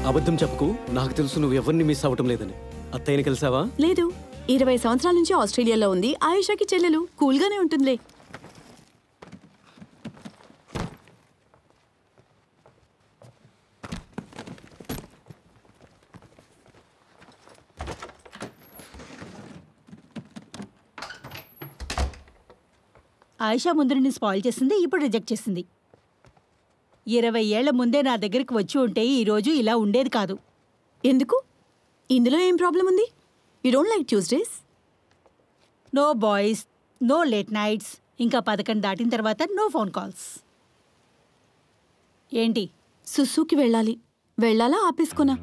అబద్ధం చెప్పకు. నాకు తెలుసు నువ్వు ఎవరిని మిస్ అవ్వటం లేదని. అత్తయ్యని కలిసావా? లేదు, 20 సంవత్సరాల నుంచి ఆస్ట్రేలియాలో ఉంది. ఆయేషాకి చెల్లెలు, కూల్గానే ఉంటుందిలే. ఆయిషా ముందు నిన్ను స్పాయిల్ చేసింది, ఇప్పుడు రిజెక్ట్ చేసింది. 20 ఏళ్ల ముందే నా దగ్గరికి వచ్చి ఉంటే ఈరోజు ఇలా ఉండేది కాదు. ఎందుకు? ఇందులో ఏం ప్రాబ్లం ఉంది? You don't like Tuesdays? No boys, no late nights, ఇంకా 11 దాటిన తర్వాత నో ఫోన్ కాల్స్. ఏంటి? సుస్సుకి వెళ్ళాలి. వెళ్ళాలా ఆపేసుకోనా?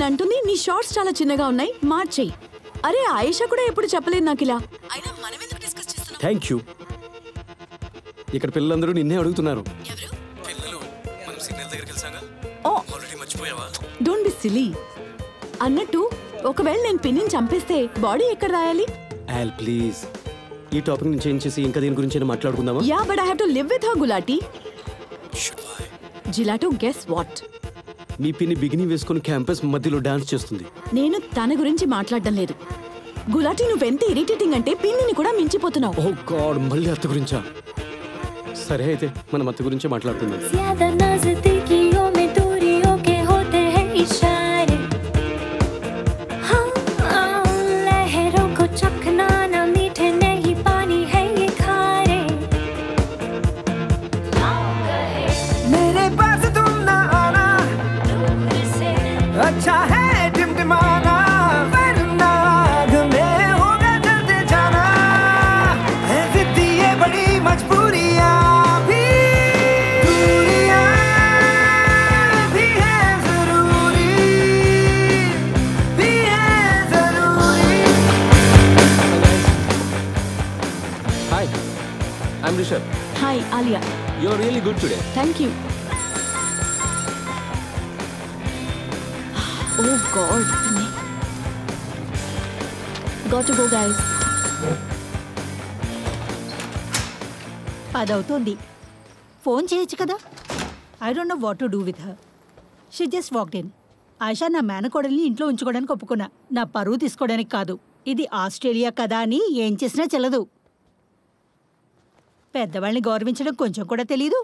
అంటుంది నీ షార్ట్స్ చాలా చిన్నగా ఉన్నాయి, మార్చేయి. అరే ఆయేషా కూడా ఎప్పుడు చెప్పలేదు నాకు ఇలా. అయినా మనం ఎందుకు డిస్కస్ చేస్తున్నాం? Thank you. ఇక్కడ పిల్లలందరూ నిన్నే అడుగుతున్నారు. Don't be silly. అన్నట్టు ఒకవేళ నేను పిన్నిని చంపేస్తే బాడీ ఎక్కడ రాయాలి? ఆల్ ప్లీజ్, ఈ టాపిక్ ని చేంజ్ చేసి ఇంకా దీని గురించి మాట్లాడుకుందామా? Yeah but I have to live with her Gulati. Gelato guess what? మీ పిన్ని బిగిని వేసుకొని క్యాంపస్ మధ్యలో డాన్స్ చేస్తుంది. నేను తన గురించి మాట్లాడడం లేదు. గులాటి నువ్వెంత ఇరిటేటింగ్ అంటే పిన్నిని కూడా మించిపోతున్నావు. ఓ గాడ్, మళ్ళీ అత్త గురించా? సరే అయితే మనం అత్త గురించే మాట్లాడుకుందాం. अच्छा है टिमटिमाना वरना आग में होगा जलते जाना है जिद्दी ये बड़ी मजबूरियां भी दूरियां भी है जरूरी Hi, I'm Rishabh. Hi, Alia. You're really good today. Thank you. Oh God. Got to go, guys. 10 అవుతోంది. ఫోన్ చేయొచ్చు కదా. I don't know what to do with her. She just walked in. Ayesha నా మేనకోడల్ని ఇంట్లో ఉంచుకోవడానికి ఒప్పుకున్నా. నా పరువు తీసుకోవడానికి కాదు. ఇది ఆస్ట్రేలియా కదా అని ఏం చేసినా చెల్లదు. పెద్దవాళ్ళని గౌరవించడం కొంచెం కూడా తెలీదు.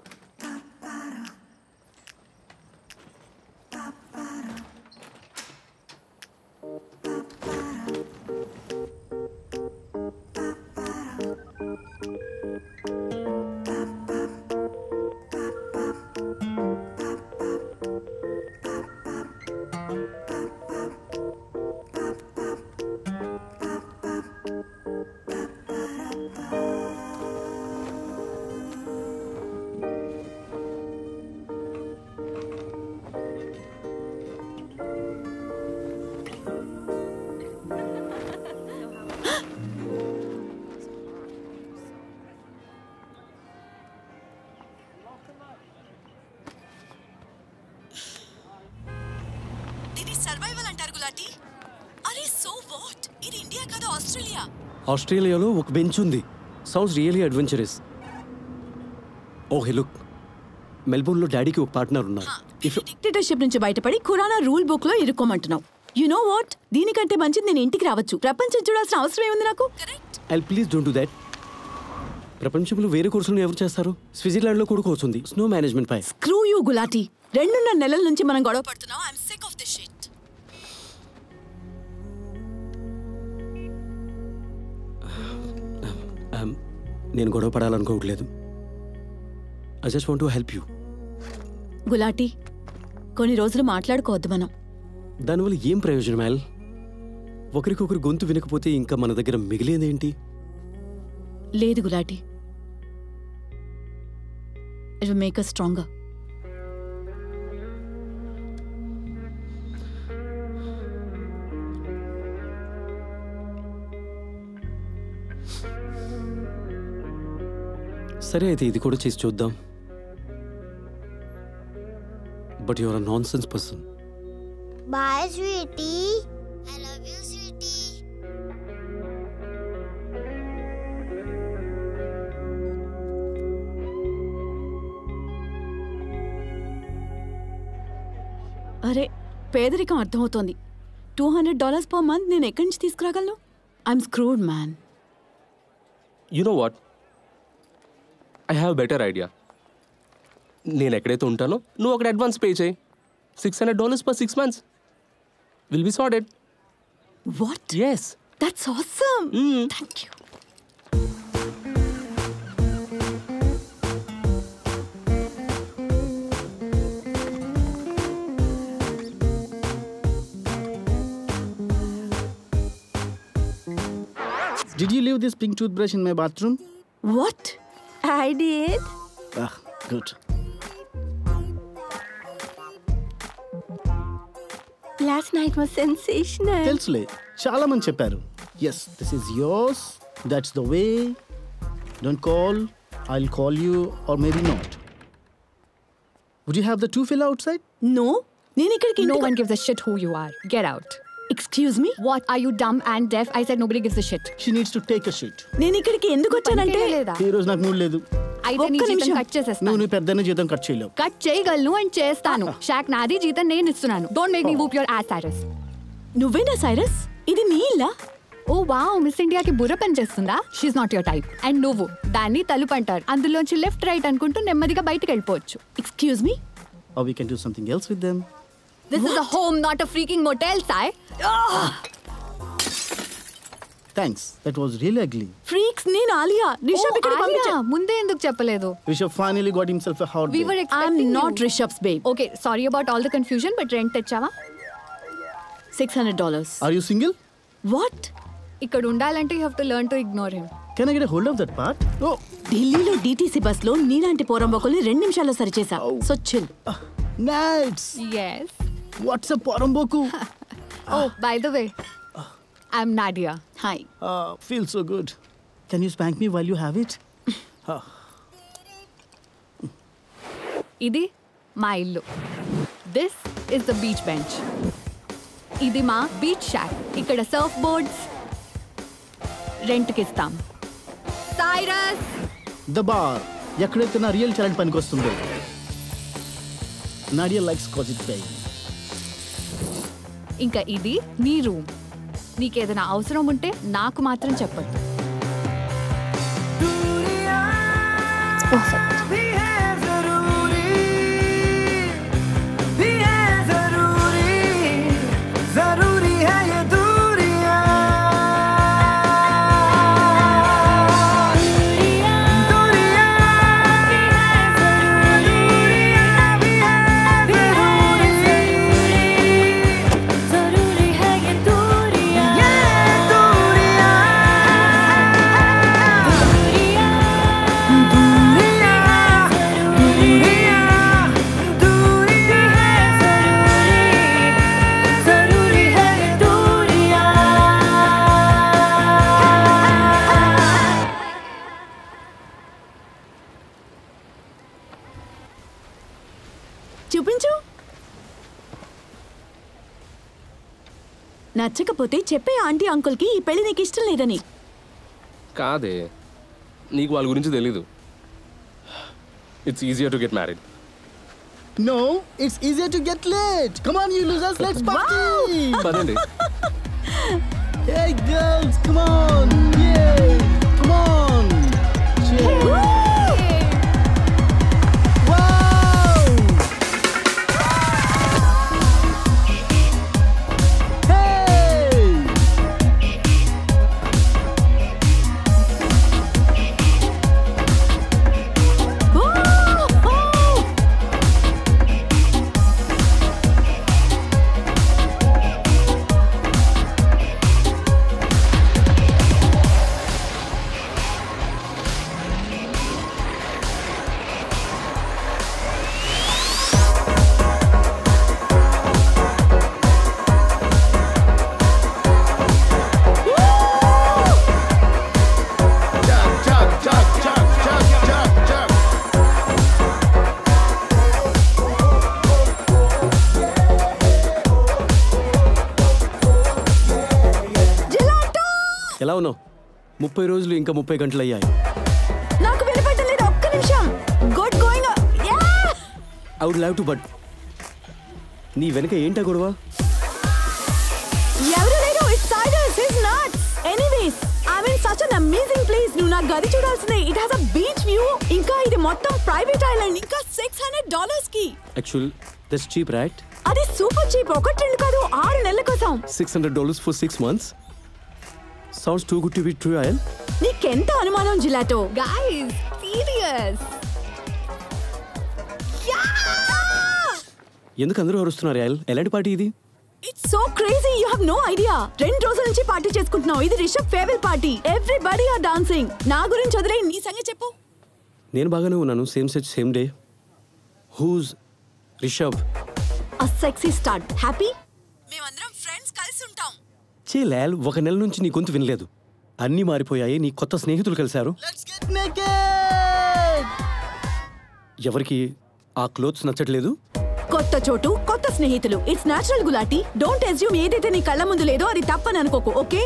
ఆస్ట్రేలియాలో ఒక బెంచ్ ఉంది. Sounds really adventurous. Oh hey look, మెల్బోర్న్లో డాడీకి ఒక పార్ట్నర్ ఉన్నారు. డిక్టేటర్షిప్ నుంచి బయటపడి ఖురానా రూల్ బుక్ లో ఇరుక్కోమంటున్నావు. యు నో వాట్, దీనికంటే మంచిది నేను ఇంటికి రావచ్చు. ప్రపంచం చూడాల్సిన అవసరం ఏముంది నాకు? Please don't do that. ప్రపంచంలో వేరే కోర్సులను ఎవరు చేస్తారు? స్విట్జర్లాండ్లో కూడా కోర్సు ఉంది, స్నో మేనేజ్మెంట్ పై. Screw you Gulati. 2.5 నెలల నుంచి మనం గొడవ పడుతున్నాం. I'm sick of this shit. నేను గొడవ పడాలనుకోవట్లేదు. I just want to help you. Gulati, కొన్ని రోజులు మాట్లాడుకోవద్దు మనం. దానివల్ల ఏం ప్రయోజనం యాల్? ఒకరికొకరు గొంతు వినకపోతే ఇంకా మన దగ్గర మిగిలేదేంటి? లేదు Gulati, it will make us stronger. సరే అయితే ఇది కూడా చేసి చూద్దాం. But you are a nonsense person. Bye, sweetie. I love you, sweetie. అరే, పేదరికం అర్థమవుతోంది. $200 per month నేను ఎక్కడి నుంచి తీసుకురాగలను? I'm screwed man. You know what, I have better idea. నేను ఎక్కడైతే ఉంటానో నువ్వు అక్కడ అడ్వాన్స్ పే చేయి. $600 per 6 months. Will be sorted. What? Yes. That's awesome. Thank you. Did you leave this pink toothbrush in my bathroom? What? I did. Ah, good. Last night was sensational. తెలుసులే, చాలా మంది చెప్పారు. Yes, this is yours. That's the way. Don't call. I'll call you or maybe not. Would you have the two fill outside? No. నేను ఇక్కడికి No one gives a shit who you are. Get out. Excuse me? What? Are you dumb and deaf? I said nobody gives a shit. She needs to take a shit. నేను ఇక్కడికి ఎందుకు వచ్చానంటే ఈ రోజు నాకు mood లేదు. అయితే నీ జీతం కట్ చేసేస్తాను. నువ్వు పెద్దనే జీతం కట్ చేయలేవు. కట్ చేయగలను అండ్ చేస్తాను. షాక్ నాది, జీతం నేను ఇస్తున్నాను. Don't make me whoop your ass Cyrus. నువ్వేనా సైరస్? ఇది నీ ఇల్లా? ఓ వావ్, మిస్ ఇండియాకి బుర్ర పని చేస్తుందా? She's not your type. And నువ్వు దాన్ని తలుపు అంటారు. అందులోంచి లెఫ్ట్ రైట్ అనుకుంటూ నెమ్మదిగా బయటకు వెళ్ళిపోవచ్చు. Excuse me? Or we can do something else with them. This is a home, not a freaking motel, Sai. Thanks. That was really ugly. Freaks, నేను ఆలియా. రిషబ్ ఇక్కడ పంపించా. ముందే ఎందుకు చెప్పలేదు? Rishabh finally got himself a hot We babe. were expecting I'm not Rishabh's babe. Okay, sorry about all the confusion, but rent తెచ్చావా? $600. Are you single? What? ఇక్కడ ఉండాలంటే you have to learn to ignore him. Can I get a hold of that part? Oh. ఢిల్లీలో డీటీసీ బస్లో నీలాంటి పోరంబోకుల్ని 2 నిమిషాల్లో సరిచేసా. So chill. Nice. Yes. What's a poramboku? Oh, by the way, I'm Nadia. Hi. Feels so good. Can you spank me while you have it? ఇది మా ఇల్లు. This is the beach bench. ఇది మా బీచ్ షాక్. ఇక్కడ Surf boards రెంట్కి ఇస్తాం. Cyrus The bar. ఎక్కడైతే నా రియల్ టాలెంట్ పనికి వస్తుందో. Nadia likes Scotch baby. ఇంకా ఇది నీ రూమ్. నీకేదైనా అవసరం ఉంటే నాకు మాత్రం చెప్పండి. చూపించు. నచ్చకపోతే చెప్పే ఆంటీ అంకుల్కి ఈ పెళ్లి నీకు ఇష్టం లేదని. కాదే, నీకు వాళ్ళ గురించి తెలీదు. It's easier to get married. No, it's easier to get late. Come on, you losers, let's party. పదండి. Hey girls, come on. Yay. Come on. Cheers. Wow. ఎలా ఉన్నావు? 30 రోజులు ఇంకా 30 గంటలు అయ్యాయి. నాకు వినపడలేదు. ఒక్క నిమిషం. Good going. I would love to, but నీ వెనక ఏంటా గొడవ? ఎవరు లేరు. It's ciders. It's not. Anyways, I mean such an amazing place. నువ్వు నా గది చూడాల్సిందే. It has a beach view. ఇంకా ఇది మొత్తం ప్రైవేట్ ఐలాండ్. ఇంకా $600 కి. Actual that's cheap right? అది సూపర్ చీప్. 1-2 కాదు, 6 నెలల కోసం. $600 for 6 months? Sounds too good to be true, Ayal. నీకెంత అనుమానం జిలాటో? Guys, serious. ఎందుకు అందరూ అరుస్తున్నారు అయల్? ఎలాంటి పార్టీ ఇది? It's so crazy. You have no idea. 2 రోజుల నుంచి పార్టీ చేసుకుంటున్నావు. ఇది Rishabh favourite party. Everybody are dancing. నా గురించి వదిలే, నీ సంగతి చెప్పు. నేను బాగానే ఉన్నాను. Same set same day. Who's Rishabh? a sexy stud. Happy? మేమందరం ఫ్రెండ్స్ కలిసి ఉంటాం. లాల్, 1 నెల నుంచి నీ గొంతు వినలేదు. అన్నీ మారిపోయాయి. నీ కొత్త స్నేహితులు కలిశారు. ఎవరికి ఆ క్లోత్స్ నచ్చట్లేదు? కొత్త చోటు, కొత్త స్నేహితులు. It's natural Gulati. Don't assume ఏదైతే నీ కళ్ళ ముందు లేదో అది తప్పని అనుకోకు. ఓకే?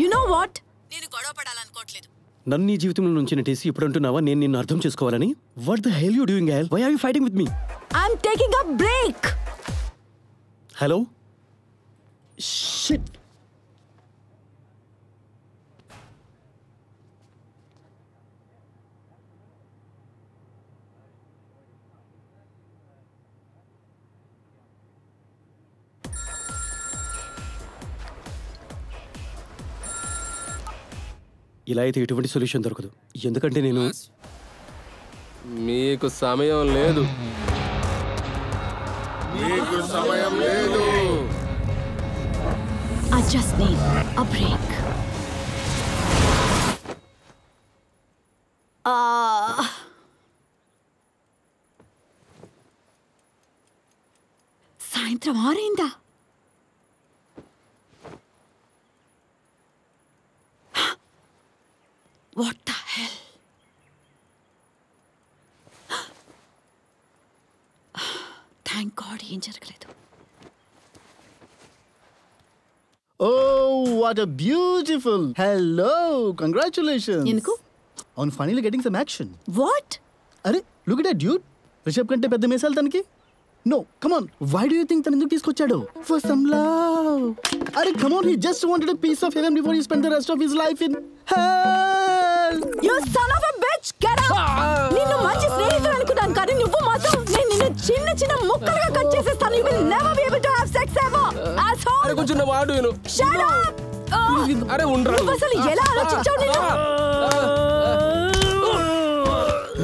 You know what? నేను గొడవ పడాలనుకోవట్లేదు. నన్ను నీ జీవితంలో నుంచి నెట్టేసి ఇప్పుడు అంటున్నావా నేను నిన్ను అర్థం చేసుకోవాలని? What the hell you doing Al? Why are you fighting with me? I am taking a break. Hello? Shit. ఇలా అయితే ఎటువంటి సొల్యూషన్ దొరకదు. ఎందుకంటే నేను మీకు సమయం లేదు. మీకు సమయం లేదు. Just need a break. సాయంత్రం 6 అయిందా? What the hell? Thank God ఏం జరగలేదు. Oh, what a beautiful. Hello, congratulations. ఎందుకు? On finally getting some action. What? అరే, look at that dude. Rishabh కంటే పెద్ద మీసాలు తనకి. No, come on. Why do you think తను ఎందుకు తీసుకొచ్చాడు? For some love. అరే, come on. He just wanted a piece of heaven before he spent the rest of his life in hell. You son of a bitch! Get up! నిన్ను మంచి స్నేహితుడు అనుకున్నాను కానీ నువ్వు మాత్రం నేను నిన్ను చిన్న చిన్న ముక్కలుగా కట్ చేసేస్తాను. You will never be able to have sex ever. Asshole! అరే కొంచెం నా వాడు విను. Shut up! అరే ఉండరా. నువ్వు అసలు ఎలా ఆలోచించావు నిన్ను?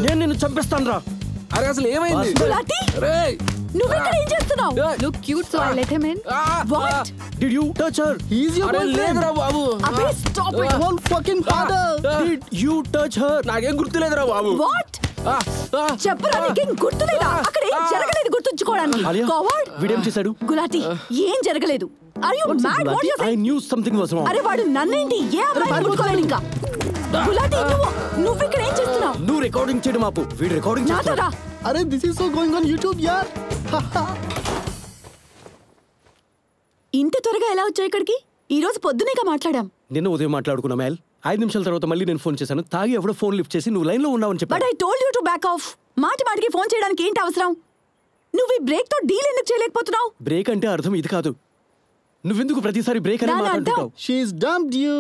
నేను నిన్ను చంపేస్తాను రా. అరే అసలు ఏమైంది? గులాటి నువ్వు ఇక్కడ ఏం చేస్తున్నావు? Look cute, so I let him in. What? Did you touch her? He's your అరే boyfriend. లేదురా బాబు. అబ్బే stop it. Come on, fucking harder. Did you touch her? నాకేం గుర్తులేదురా బాబు. What? చెప్పురా నీకేం గుర్తులేదా? అక్కడ ఏం జరగలేదు గుర్తుంచుకోవడానికి. ఆలియా, Coward. వీడేం చేశాడు? గులాటి ఏం జరగలేదు. Are you mad? What you I saying? knew something was wrong. అరే వాడు నన్నేంటి ఏ అమ్మాయిని ముట్టుకోలేదు ఇంకా. గులాటి నువ్వు ఇక్కడ ఏం చేస్తున్నావు? నువ్వు రికార్డింగ్ చేయడం ఆపు. వీడు రికార్డింగ్ నాతో రా. అరే, this is so going on YouTube, yaar. ఇంత త్వరగా ఎలా వచ్చావు ఇక్కడికి? ఈ రోజు పొద్దునేగా మాట్లాడాం. నిన్న ఉదయం మాట్లాడుకున్నా మేల్. 5 నిమిషాల తర్వాత మళ్ళీ నేను ఫోన్ చేశాను. తాగి ఎవడో ఫోన్ లిఫ్ట్ చేసి నువ్వు లైన్ లో ఉన్నావని చెప్పాడు. But I told you to back of. మాటికి ఫోన్ చేయడానికి ఏంటి అవసరం? నువ్వు ఈ బ్రేక్ తో డీల్ ఎందుకు చేయలేకపోతున్నావు? బ్రేక్ అంటే అర్థం ఇది కాదు. నువ్వెందుకు ప్రతిసారి బ్రేక్ అని మాట్లాడుతున్నావు? She's dumped you.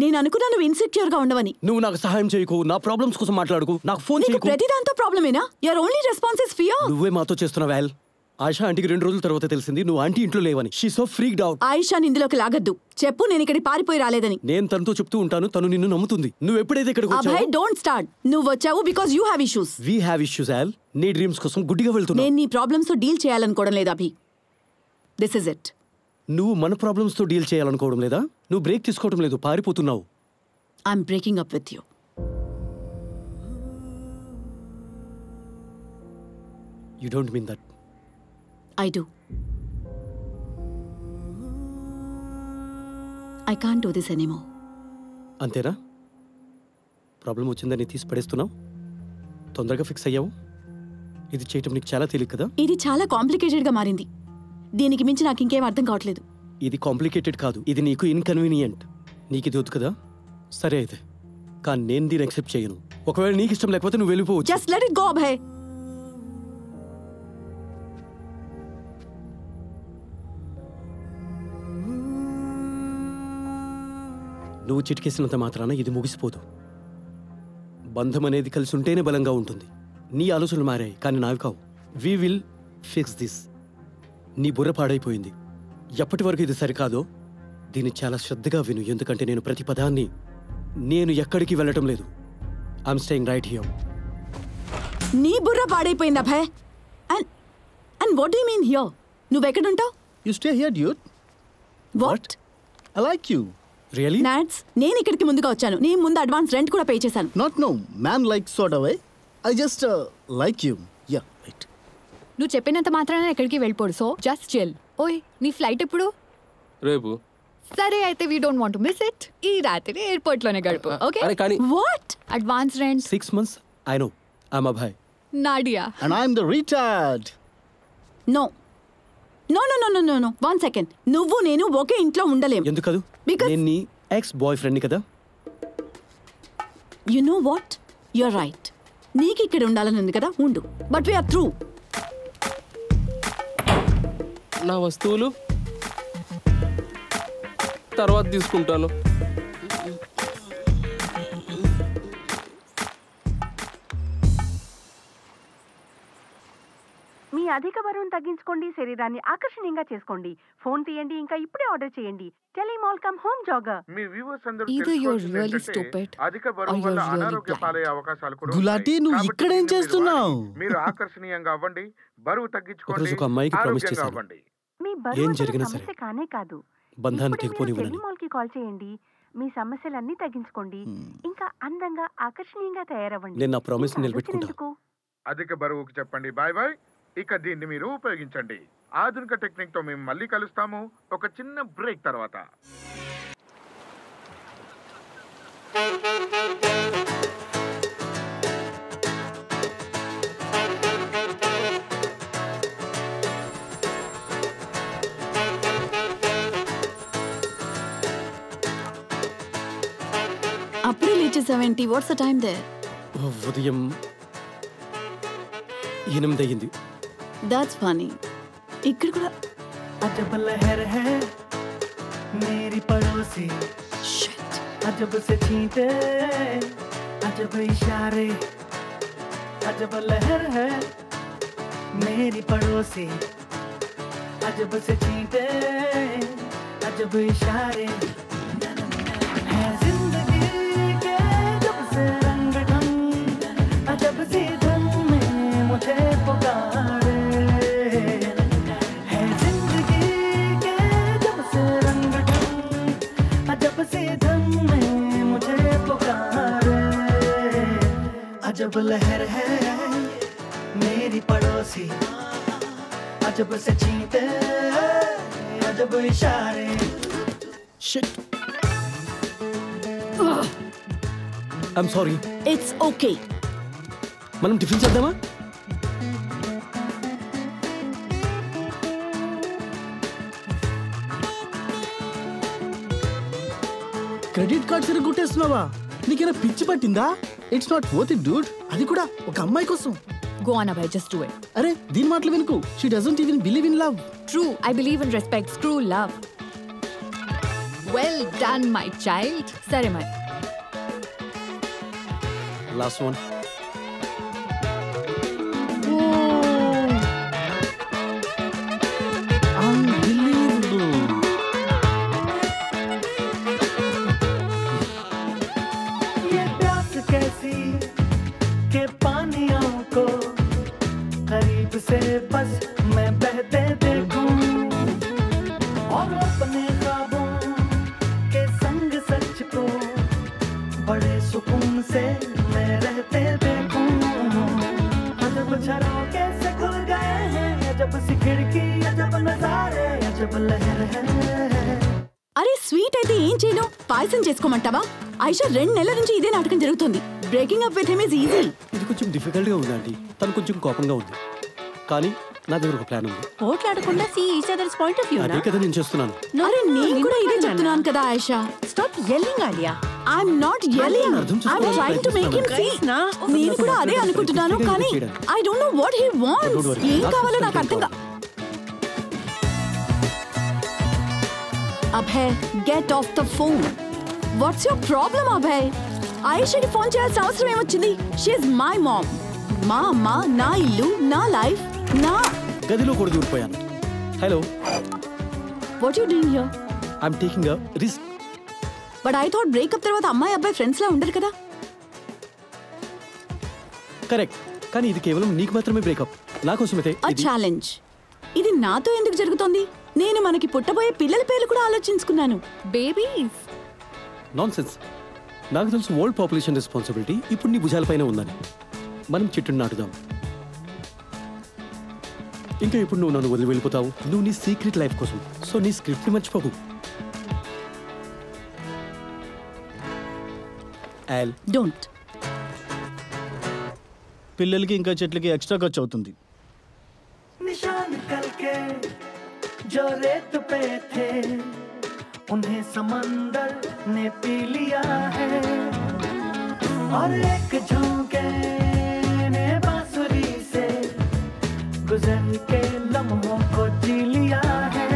నేను అనుకున్నా నువ్వు ఇన్సెక్యూర్ గా ఉండవని. నువ్వు నాకు సహాయం చేయకు. నా ప్రాబ్లమ్స్ కోసం మాట్లాడుకు. నాకు ఫోన్ నీకు చేయకు. ప్రతి దాంతో ప్రాబ్లమేనా? Your only response is fear. నువ్వే మాతో చేస్తున్నావు వేల్. ఆయిషా ఆంటీకి 2 రోజుల తర్వాత తెలిసింది నువ్వు ఆంటీ ఇంట్లో లేవని. She so freaked out. ఆయిషాని ఇందులోకి లాగద్దు. చెప్పు నేను ఇక్కడికి పారిపోయి రాలేదని. నేను తనతో చెప్తూ ఉంటాను, తను నిన్ను నమ్ముతుంది. నువ్వు ఎప్పుడైతే ఇక్కడికి అభయ్ వచ్చావో డోంట్ స్టార్ట్. నువ్వు వచ్చావు because you have issues. We have issues well. నీ డ్రీమ్స్ కోసం గుడ్డిగా వెళ్తున్నావు. నేను నీ ప్రాబ్లమ్స్ తో డీల్ చేయాలనుకోవడం లేదు అభి. This is it. నువ్వు మన ప్రాబ్లమ్స్ తో డీల్ చేయాలనుకోవడం లేదా? నువ్వు బ్రేక్ తీసుకోవడం లేదు, పారిపోతున్నావు. I'm breaking up with you. You don't mean that. I do. I can't do this anymore. అంతేనా? ప్రాబ్లం వచ్చిందని తీసి పడేస్తున్నావు. తొందరగా ఫిక్స్ అయ్యావు. ఇది చేయటం నీకు చాలా తెలియదు కదా. ఇది చాలా కాంప్లికేటెడ్ గా మారింది. దీనికి మించి నాకు ఇంకేం అర్థం కావట్లేదు. ఇది కాంప్లికేటెడ్ కాదు, ఇది నీకు ఇన్కన్వీనియంట్. నీకు ఇది వద్దు కదా? సరే అయితే, కానీ నేను దీన్ని యాక్సెప్ట్ చేయను. ఒకవేళ నీకు ఇష్టం లేకపోతే నువ్వు వెళ్ళిపోవచ్చు. Just let it go, Abhay. నువ్వు చిటికేసినంత మాత్రాన ఇది ముగిసిపోదు. బంధం అనేది కలిసి ఉంటేనే బలంగా ఉంటుంది. నీ ఆలోచనలు మారాయి కానీ నావి కావు. We will fix this. నీ బుర్ర పాడైపోయింది. ఎప్పటి వరకు ఇది సరికాదో దీన్ని చాలా శ్రద్ధగా విను. ఎందుకంటే నేను ప్రతి పదాన్ని నేను ఎక్కడికి వెళ్ళటం లేదు. I'm staying right here. నీ బుర్ర పాడైపోయింది Abhay. And what do you mean here? నువ్వు ఎక్కడ ఉంటావు? You stay here, dude. What? I like you. Really? Nats, నేను ఇక్కడికి ముందుగా వచ్చాను. నీ ముందు అడ్వాన్స్ రెంట్ కూడా పే చేశాను. Not no, man like sort of way. I just like you. Yeah, right. నువ్వు చెప్పినంత మాత్రాన ఎక్కడికి వెళ్ళిపోడు. So just chill. ఓయ్ నీ ఫ్లైట్ ఎప్పుడు? రేపు. సరే అయితే we don't want to miss it. ఈ రాత్రి ఎయిర్పోర్ట్ లోనే గడుపు. ఓకే? అరే కానీ what? Advance rent 6 months. I know. I'm Abhay. Nadia. And I'm the retard. No. No. 1 second. నువ్వు నేను ఒకే ఇంట్లో ఉండలేం. ఎందుకు కాదు? Because నేను నీ ఎక్స్ బాయ్ ఫ్రెండ్ని కదా. You know what? You're right. నీకు ఇక్కడ ఉండాలని ఉంది కదా, ఉండు. But we are through. నా వస్తువులు తర్వాత తీసుకుంటాను. మీ అధిక బరువును తగ్గించుకోండి, శరీరాన్ని ఆకర్షణీయంగా చేసుకోండి. ఫోన్ తీయండి, ఇంకా ఇప్పుడే ఆర్డర్ చేయండి. టెలిమాల్ కమ్ హోమ్ జాగర్. మీ వ్యూవర్స్ అందరూ Either you're తెలుసుకోవాల్సింది really ఏంటంటే, stupid అధిక బరువు or వల్ల you're really అనారోగ్య blind. పాలయ్యే అవకాశాలు కూడా గులాటి, ఉన్నాయి. నువ్వు కాబట్టి ఇక్కడేం దీన్ని మీరు చేస్తున్నావు? వాడి మీరు ఆకర్షణీయంగా అవ్వండి, బరువు ఒకరోజు తగ్గించుకోండి, ఒక అమ్మాయికి ప్రామిస్ ఆరోగ్యంగా చేశాను. అవ్వండి. మీ ఏం బరువు జరిగినా సమస్య సరే కానే కాదు. బంధాన్ని ఇప్పుడే మీరు తెగిపోనివ్వనని. టెలిమాల్ కి కాల్ చేయండి. మీ సమస్యలన్నీ తగ్గించుకోండి. ఇంకా అందంగా ఆకర్షణీయంగా తయారవ్వండి. నేను నా ప్రామిస్ ఇంకా నిలబెట్టుకుంటా. ఆలోచన ఎందుకు? అధిక బరువుకు చెప్పండి బాయ్ బాయ్. ఇక దీన్ని మీరు ఉపయోగించండి. ఆధునిక టెక్నిక్ తో మేము మళ్ళీ కలుస్తాము ఒక చిన్న బ్రేక్ తర్వాత. అప్పుడే లేచేసావేంటి? What's the time there? ఉదయం 8 అయ్యింది. That's funny. ఇక్కడ కూడా अजब लहर है मेरी पड़ोसी, अजब से छींटे अजब इशारे, अजब लहर है मेरी पड़ोसी, अजब से छींटे अजब इशारे, है जिंदगी के जब से रंग ढंग, अजब सी धुन में मुझे पुकारे, है जिंदगी के जब से रंग ढंग, अजब सी धुन में मुझे पुकारे, अजब लहर है मेरी पड़ोसी, अजब से छींटे अजब इशारे. Shit. I'm sorry. It's okay. మనం టిఫిన్ చేద్దామా? క్రెడిట్ కార్డ్ సరిగ్గా కొట్టేస్తున్నావా? నీకేనా పిచ్చి పట్టిందా? It's not worth it Dude. అది కూడా ఒక అమ్మాయి కోసం. Go on, Abhay, just do it. అరే దీని మాటలు వినుకు. She doesn't even believe in love. True, I believe in respect. Screw love. Well done, my child. Sare mai. Last one. Unbelievable. ये प्यास कैसी के पानियों को करीब से बस मैं बहते देखूं और अपने ख्वाबों के संग सच को बड़े सुकून से मैं रहते देखूं. अजब झरोखे से खुल गए हैं अजब सी खिड़की, अजब नजारे, अजब लहर है. అరే స్వీట్ అయితే ఏం చేయను? పాయసం చేసుకోమంటావా? ఐషా 2 నెలల నుంచి ఇదే నాటకం జరుగుతుంది. Breaking up with him is easy. ఇది కొంచెం డిఫికల్ట్ గా ఉంది ఆంటీ. తను కొంచెం కోపంగా ఉంది. కానీ నా దగ్గర ఒక ప్లాన్ ఉంది. పోట్లాడకుండా see each others point of view. అదే కదా నేను చేస్తున్నాను. అరే నేను కూడా ఇదే చెప్తున్నాను కదా Aisha. Stop yelling Alia. I'm not yelling. I'm trying to make him see. నేను కూడా అదే అనుకుంటున్నాను కానీ I don't know what he wants. ఏం కావాలో నాకు అర్థం కా. Abhay get off the phone. What's your problem Abhay? ఐషాకి ఫోన్ చేయాల్సిన అవసరం ఏమొచ్చింది? She is my mom. మా అమ్మ, నా ఇల్లు, నా లైఫ్, నా గదిలో కూడా దూరిపోయాను. Hello, what you doing here? I'm taking a risk. But I thought breakup తర్వాత అమ్మాయి అబ్బాయి ఫ్రెండ్స్ లా ఉండరు కదా? కరెక్ట్. కానీ ఇది కేవలం నీకు మాత్రమే బ్రేకప్. నా కోసమైతే అ ఛాలెంజ్. ఇది నాతో ఎందుకు జరుగుతోంది? నేను మనకి పుట్టబోయే పిల్లల పేర్లు కూడా ఆలోచించుకున్నాను. బేబీస్. నాన్సెన్స్. నాకు తెలుసు వరల్డ్ పాపులేషన్ రెస్పాన్సిబిలిటీ ఇప్పుడు నీ భుజాలపైన ఉందని. మనం చెట్టుని నాటుదాం. ఇంకా ఇప్పుడు నువ్వు నన్ను వదిలి వెళ్ళిపోతావు. నువ్వు నీ సీక్రెట్ లైఫ్ కోసం. సో నీ స్క్రిప్ట్ని మర్చిపోకు. Al. Don't. పిల్లలకి ఇంకా చెట్లకి ఎక్స్ట్రా ఖర్చు అవుతుంది. निशान कल के जो रेत पे थे उन्हें समंदर ने पी लिया है और एक झोंके ने बांसुरी से गुजर के लम्हों को जी लिया है.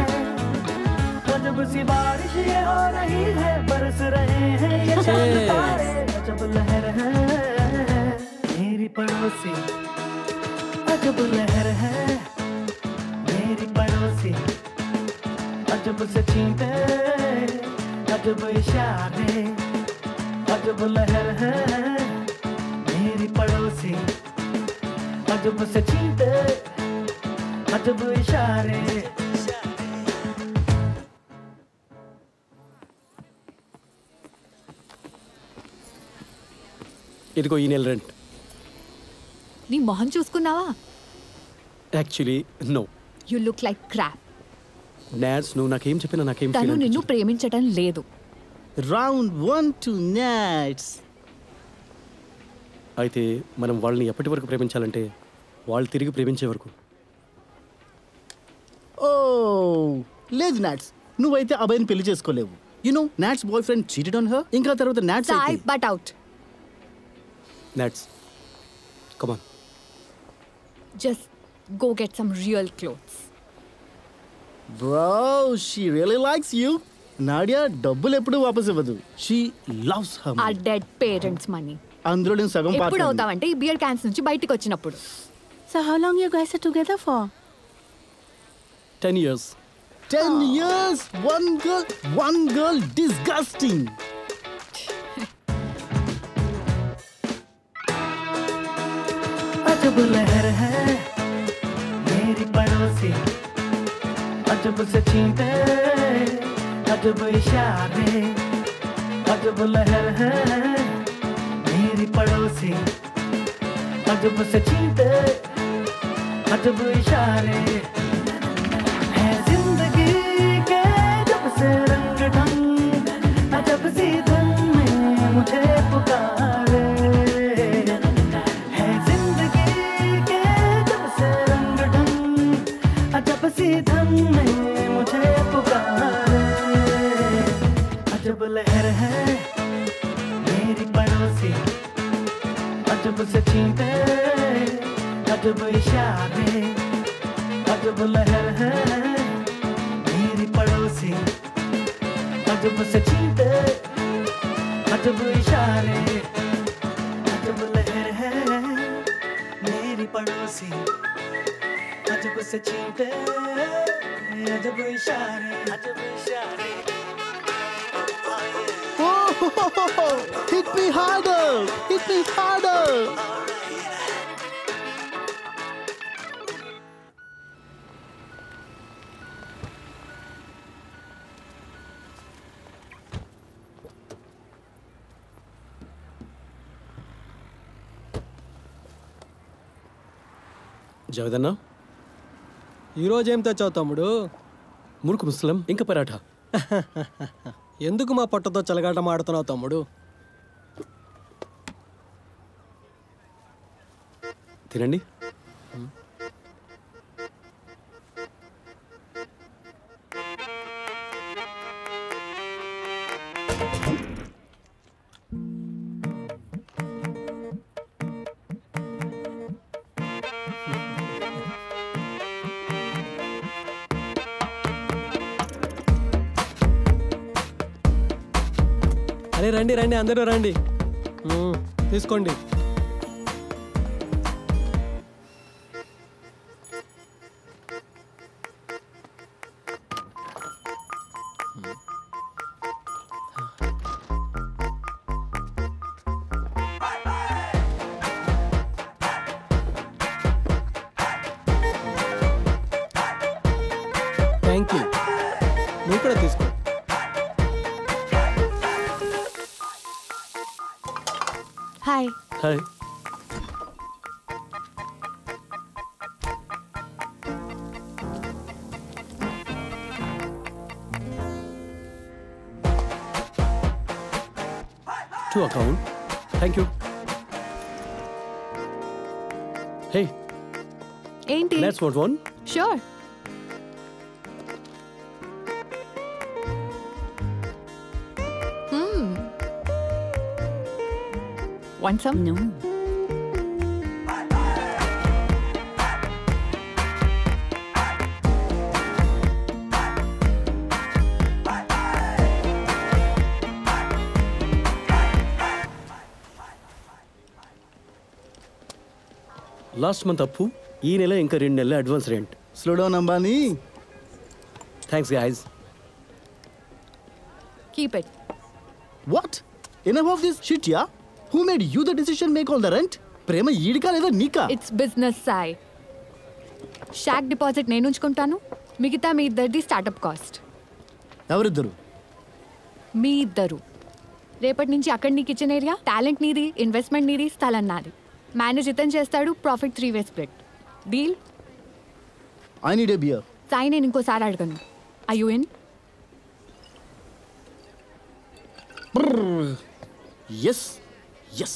अजब सी बारिश ये हो रही है, बरस रहे हैं ये चांद तारे, अजब लहर है मेरी पड़ोसी, अजब लहर है मेरी पड़ोसी, अजब से छींटे अजब इशारे, अजब लहर है मेरी पड़ोसी, अजब से छींटे अजब इशारे. ఇదిగో ఈ నెల రెంట్. నీ మొహం చూసుకున్నావా? Actually no. You look like crap. Nats, నువ్వు నాకేం చెప్పినా నాకేం తను నిన్ను ప్రేమించటం లేదు. Round 1 to Nats. అయితే మనం వాళ్ళని ఎప్పటి వరకు ప్రేమించాలంటే వాళ్ళు తిరిగి ప్రేమించే వరకు. ఓ లేదు నాట్స్, నువ్వైతే అబ్బాయిని పెళ్లి చేసుకోలేవు. Nats boy friend cheated on her. ఇంకా తర్వాత Nats butt out. Nats, come on. Just go get some real clothes. Bro, she really likes you. Nadia డబ్బులు ఎప్పుడు వాపస్ ఇవ్వదు. She loves her. ఆ డెడ్ పేరెంట్స్ మనీ. అందులో నేను సగం పార్ట్. ఎప్పుడు అవుతావంటే ఈ బియర్ క్యాన్స్ నుంచి బయటికి వచ్చినప్పుడు. So how long you guys are together for? 10 years. 10 years? One girl, disgusting. अजब लहर है मेरी पड़ोसी, अजब से छींटे अजब इशारे, अजब लहर है मेरी पड़ोसी, अजब से छींटे अजब इशारे, है जिंदगी के जब से रंग ढंग, अजब सी धुन में मुझे पुकारे, है जिंदगी के जब से रंग ढंग, अजब सी धुन में मुझे पुकारे, अजब लहर है मेरी पड़ोसी, अजब से छींटे अजब इशारे, अजब लहर है मेरी पड़ोसी, अजब से छींटे अजब इशारे, अजब लहर है मेरी पड़ोसी, अजब से छींटे अजब इशारे, अजब इशारे. Oh, hit me harder, hit me harder. జావేదన్నా, ఈరోజు ఏం తెచ్చావు తమ్ముడు? మురుకు ముసలం ఇంకా పరాఠా. ఎందుకు మా పొట్టతో చెలగాటం ఆడుతున్నావు తమ్ముడు? తినండి. అరే రండి రండి, అందరూ రండి, తీసుకోండి. Thank you. నువ్వు కూడా తీసుకో. Hi. Hi. To account. Thank you. Hey. ఏంటి? Let's vote one. Sure. Want some? No. Last month అప్పు, ఈ నెల ఇంకా 2 నెలల advance rent. Slow down Ambani. Thanks guys. Keep it. What? Enough of this shit, yeah? Who made you the decision make all the rent? ప్రేమ ఈడికా లేదా నీకా? It's business, Sai. Shock deposit నేను ఉంచుకుంటాను, మిగతా మీ ఇద్దరిది స్టార్టప్ కాస్ట్. ఎవరిద్దరు? మీ ఇద్దరు. రేపటి నుంచి అక్కడ నీ కిచెన్ ఏరియా, టాలెంట్ నీది, ఇన్వెస్ట్మెంట్ నీది, స్థలం నాది. మేనేజ్ ఇతను చేస్తాడు, profit 3 ways split. Deal? I need a beer. Sai నేను ఇంకోసారి అడగను. Are you in? Yes. Yes.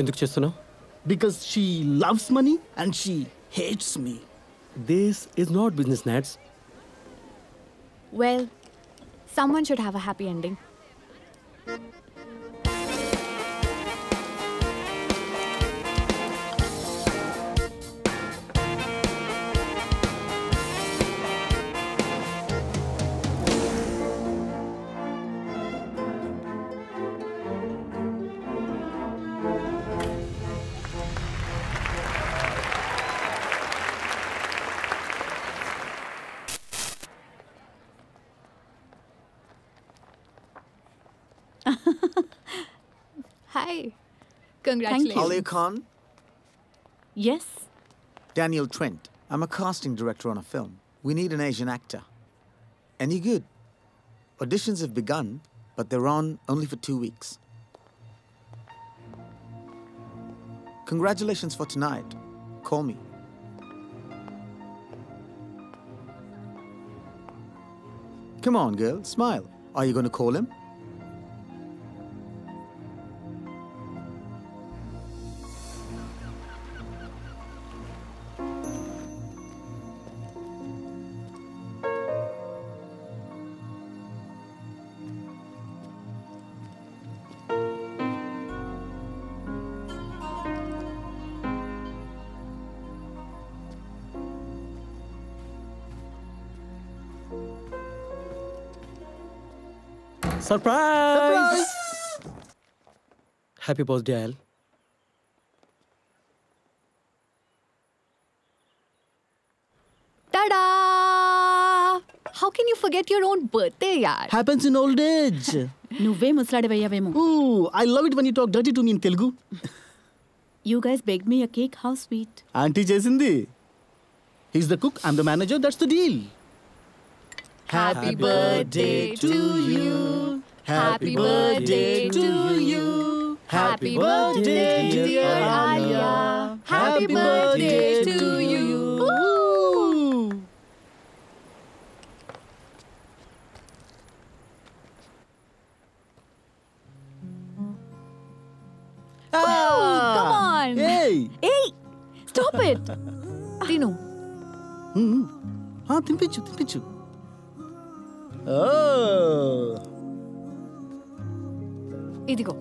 ఎందుకు చేస్తున్నావు? Because she loves money and she hates me. This is not business, Nats. Well, someone should have a happy ending. Hi. Congratulations. Ali Khan? Yes. Daniel Trent. I'm a casting director on a film. We need an Asian actor. Any good? Auditions have begun, but they're on only for 2 weeks. Congratulations for tonight. Call me. Come on, girl, smile. Are you going to call him? Surprise! Happy birthday, Al. Ta-da! How can you forget your own birthday, yaar? Happens in old age. నువ్వే ముసలాడివయ్యావేమో. Ooh, I love it when you talk dirty to me in Telugu. You guys begged me a cake. How sweet. Auntie చేసింది. He's the cook, I'm the manager, that's the deal. Happy birthday to you. Happy birthday to you. Happy birthday, dear Alia. Happy birthday to you. Come on. Hey. Hey, stop it. Tinu. తినిపించు. Oh. ఇదిగో.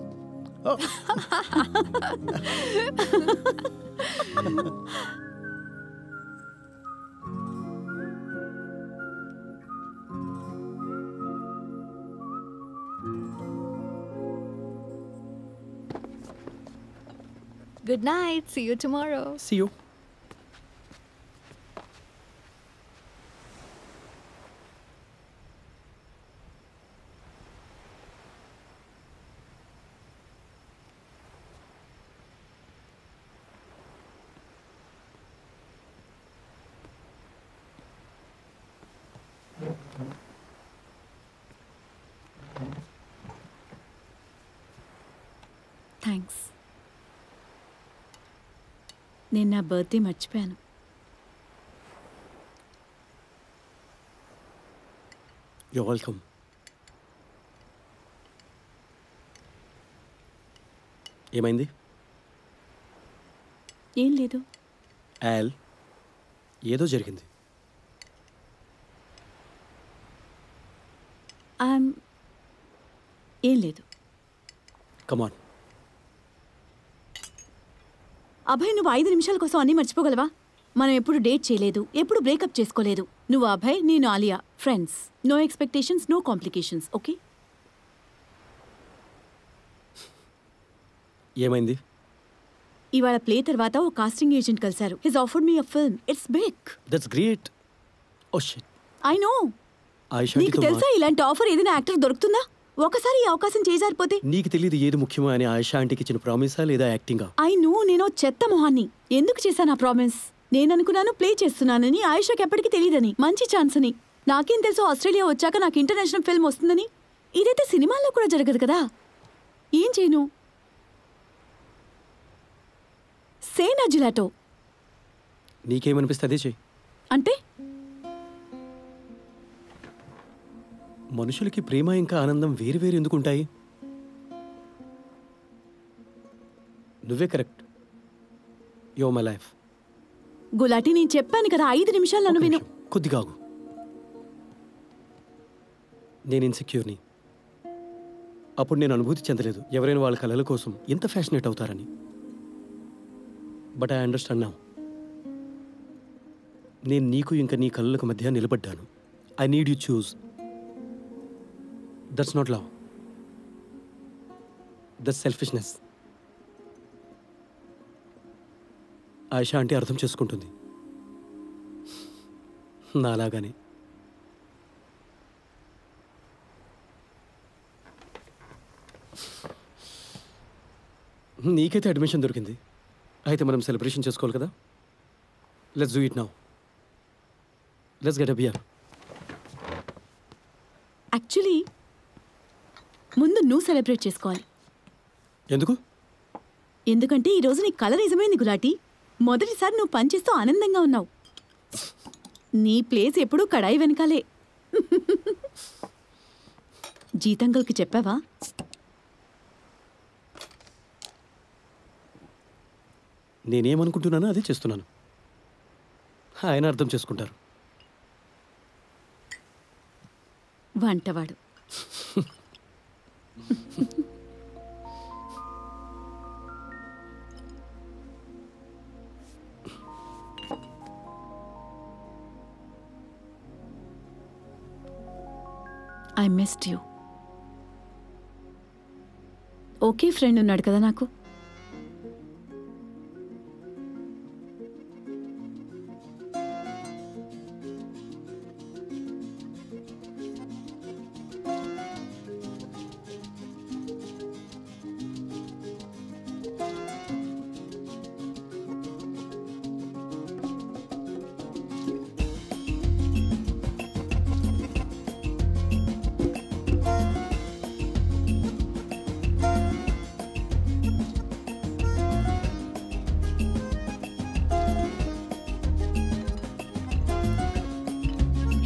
Good night. See you tomorrow. See you. Thanks. నేను నా birthday మర్చిపోయాను. You're welcome. ఏమైంది? ఏం లేదు. Al, ఏదో జరిగింది. ఏం లేదు. Come on. అభయ్, నువ్వు 5 నిమిషాల కోసం అన్నీ మర్చిపోగలవా? మనం ఎప్పుడు డేట్ చేయలేదు, ఎప్పుడు బ్రేకప్ చేసుకోలేదు. నువ్వు అభయ్, నేను Aaliya, friends. No expectations, no complications. Okay? ఏమైంది? ఇవాళ ప్లే తర్వాత ఓ కాస్టింగ్ ఏజెంట్ కలిశారు. He's offered me a film. It's big. That's great. Oh shit. I know. నీకు తెలుసా ఇలాంటి ఆఫర్ ఏదైనా యాక్టర్ దొరుకుతుందా? ఒకసారి ఈ అవకాశం చేజారిపోతే? నీకు తెలియదు ఏది ముఖ్యమో అని ఆయిషా ఆంటీకి ఇచ్చిన ప్రామిసా లేదా యాక్టింగా? I know. నేను చెత్త మొహాన్ని. ఎందుకు చేశాను ఆ ప్రామిస్? నేననుకున్నాను ప్లే చేస్తున్నానని, ఆయుషకి ఎప్పటికీ తెలియదని. మంచి ఛాన్స్ అని. నాకేం తెలుసు ఆస్ట్రేలియా వచ్చాక నాకు ఇంటర్నేషనల్ ఫిల్మ్ వస్తుందని. ఇదైతే సినిమాల్లో కూడా జరగదు కదా. ఏం చేయను? సేనా జిలాటో. నీకేమనిపిస్తే అదే చెయ్యి. అంటే మనుషులకి ప్రేమ ఇంకా ఆనందం వేరు వేరు ఎందుకుంటాయి? నువ్వే correct. Yo my life. Gulati, నేను చెప్పాను కదా 5 నిమిషాలు నన్ను విను. కొద్దిగా ఆగు. నేను ఇన్సెక్యూర్ని. అప్పుడు నేను అనుభూతి చెందలేదు ఎవరైనా వాళ్ళ కళల కోసం ఎంత ఫ్యాషనేట్ అవుతారని. But I understand now. నేను నీకు ఇంకా నీ కళలకు మధ్య నిలబడ్డాను. I need you choose. That's not love, that's selfishness. Aisha అంటే అర్థం చేసుకుంటుంది నాలాగానే. నీకైతే అడ్మిషన్ దొరికింది, అయితే మనం సెలబ్రేషన్ చేసుకోవాలి కదా. Let's do it now. Let's get a beer. Actually ముందు నువ్వు సెలబ్రేట్ చేసుకోవాలి. ఎందుకు? ఎందుకంటే ఈరోజు నీ కళ నిజమైంది గులాటి. మొదటిసారి నువ్వు పనిచేస్తూ ఆనందంగా ఉన్నావు. నీ ప్లేస్ ఎప్పుడూ కడాయి వెనకాలే. జీతంగల్కి చెప్పావా? నేనేమనుకుంటున్నానో అదే చేస్తున్నాను. ఆయన అర్థం చేసుకుంటారు. వంటవాడు. I missed you. Okay friend ఉన్నాడు కదా నాకు.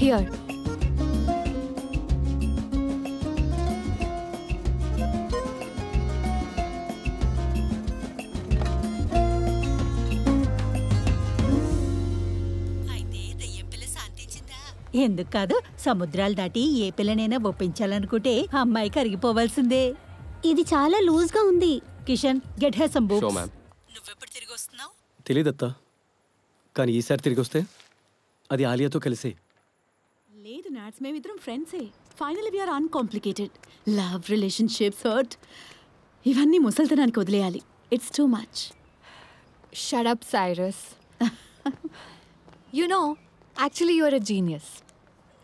Here. ఎందుకు కాదు, సముద్రాలు దాటి ఏ పిల్లనైనా ఒప్పించాలనుకుంటే అమ్మాయి కరిగిపోవాల్సిందే. ఇది చాలా లూజ్ గా ఉంది. Kishan, get her some books. నువ్వెప్పుడు తిరిగి వస్తున్నావు? తెలీదత్తా, కానీ ఈసారి తిరిగి వస్తే అది ఆలియాతో కలిసే. లేదు నాట్స్, మేమిద్దరం ఫ్రెండ్సే. Final we are uncomplicated. Love, relationships, hurt ఇవన్నీ ముసల్తనానికి వదిలేయాలి. It's too much. Shut up, Cyrus. You know, actually you're a genius.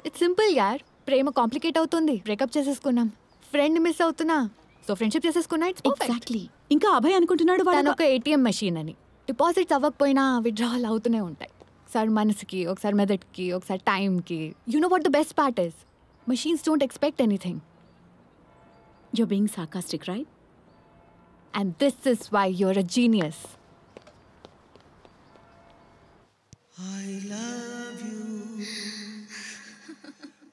It's simple, యార్. ప్రేమ కాంప్లికేట్ అవుతుంది. బ్రేకప్ చేసేసుకున్నాం. ఫ్రెండ్ మిస్ అవుతున్నా, సో ఫ్రెండ్షిప్ చేసేసుకున్నా. It's exactly. ఇంకా అభయ్ అనుకుంటున్నాడు వాడు ఒక ATM మెషిన్ అని. డిపాజిట్స్ అవ్వకపోయినా విత్డ్రావల్ అవుతూనే ఉంటాయి. ఒకసారి మనసుకి, ఒకసారి మెదడ్కి, ఒకసారి టైంకి. You know what the best part is? Machines don't expect anything. You're being sarcastic, right? And this is why you're a genius. I love you.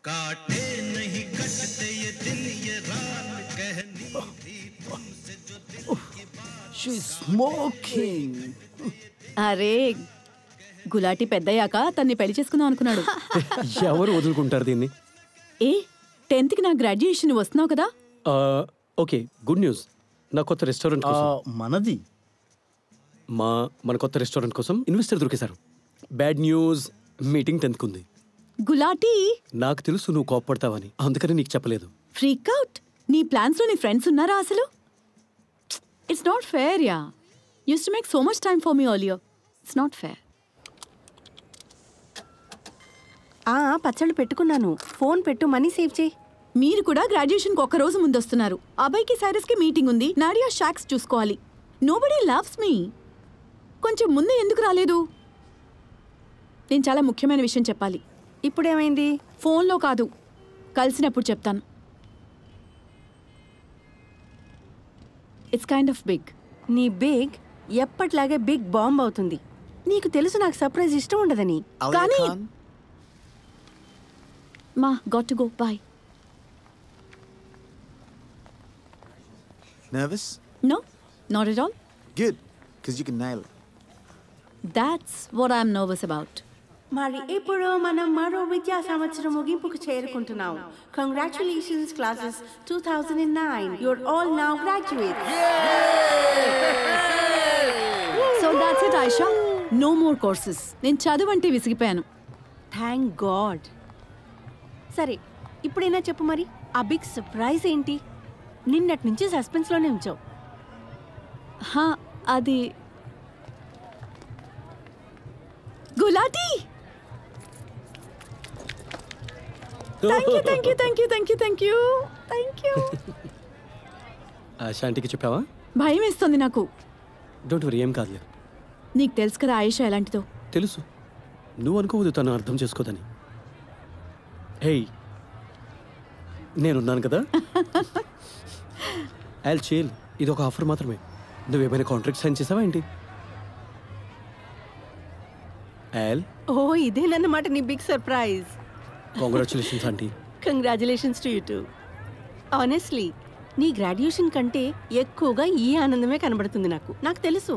काटे नहीं कटते ये दिन ये रात कहनी थी तुमसे जो दिल की बात. She's smoking. అరే, గులాటి పెద్దయ్యాక తన్ని పెళ్లి చేసుకుందాం అనుకున్నాడు. ఎవరు వదులుకుంటారు దీన్ని? ఏ 10th కి నా గ్రాడ్యుయేషన్ వస్తున్నావు కదా. Okay, good news. నా కొత్త రెస్టారెంట్ మనది. మన కొత్త రెస్టారెంట్ కోసం ఇన్వెస్టర్ దొరికేశారు. బ్యాడ్ న్యూస్, మీటింగ్ 10th ఉంది. గులాటి, నాకు తెలుసు నువ్వు కోప్పడతావని, అందుకని నీకు చెప్పలేదు. Freak out. నీ ప్లాన్స్ లో నీ ఫ్రెండ్స్ ఉన్నారా అసలు? It's not fair yeah. Use to make so much time for me earlier. It's not fair. పచ్చళ్ళు పెట్టుకున్నాను. ఫోన్ పెట్టు, మనీ సేవ్ చేయి. మీరు కూడా గ్రాడ్యుయేషన్కి ఒక్క రోజు ముందు వస్తున్నారు. అబ్బాయికి సైరస్కి మీటింగ్ ఉంది. నాడియా షాక్స్ చూసుకోవాలి. Nobody loves me. కొంచెం ముందే ఎందుకు రాలేదు? నేను చాలా ముఖ్యమైన విషయం చెప్పాలి. ఇప్పుడేమైంది? ఫోన్లో కాదు, కలిసినప్పుడు చెప్తాను. It's kind of big. నీ బిగ్ ఎప్పట్లాగే బిగ్ బాంబ్ అవుతుంది. నీకు తెలుసు నాకు సర్ప్రైజ్ ఇష్టం ఉండదని. కానీ మా got to go. Bye. Nervous? No, not at all. Good, because you can nail it. That's what I'm nervous about. మరి ఇప్పుడు మనం మరో విద్యా సంవత్సరం ముగింపుకు చేరుకుంటున్నాం. Congratulations classes 2009. You're all now graduates. So that's it, Aisha. No more courses. నేను చదువంటే విసిగిపోయాను. Thank God. సరే, ఇప్పుడైనా చెప్పు మరి, ఆ బిగ్ సర్ప్రైజ్ ఏంటి? నిన్నటి నుంచి సస్పెన్స్లోనే ఉంచావు. అది గులాటీ. Thank you. శాంతికి చెప్పావా? భయం వేస్తుంది నాకు. డోంట్ వరీ, ఏం కాదులే. నీకు తెలుసు కదా ఆయిషా ఎలాంటిదో. తెలుసు, నువ్వు అనుకోవద్దు తను అర్థం చేసుకోదని. హేయ్, నేనున్నాను కదా. ఐల్ చేల్, ఇది ఒక ఆఫర్ మాత్రమే. నువ్వేమైనా కాంట్రాక్ట్ సైన్ చేసావా ఏంటి? ఓ, ఇదేనన్నమాట నీ big surprise. Congratulations aunty. Congratulations to you too. Honestly నీ గ్రాడ్యుయేషన్ కంటే ఎక్కువగా ఈ ఆనందమే కనబడుతుంది నాకు. నాకు తెలుసు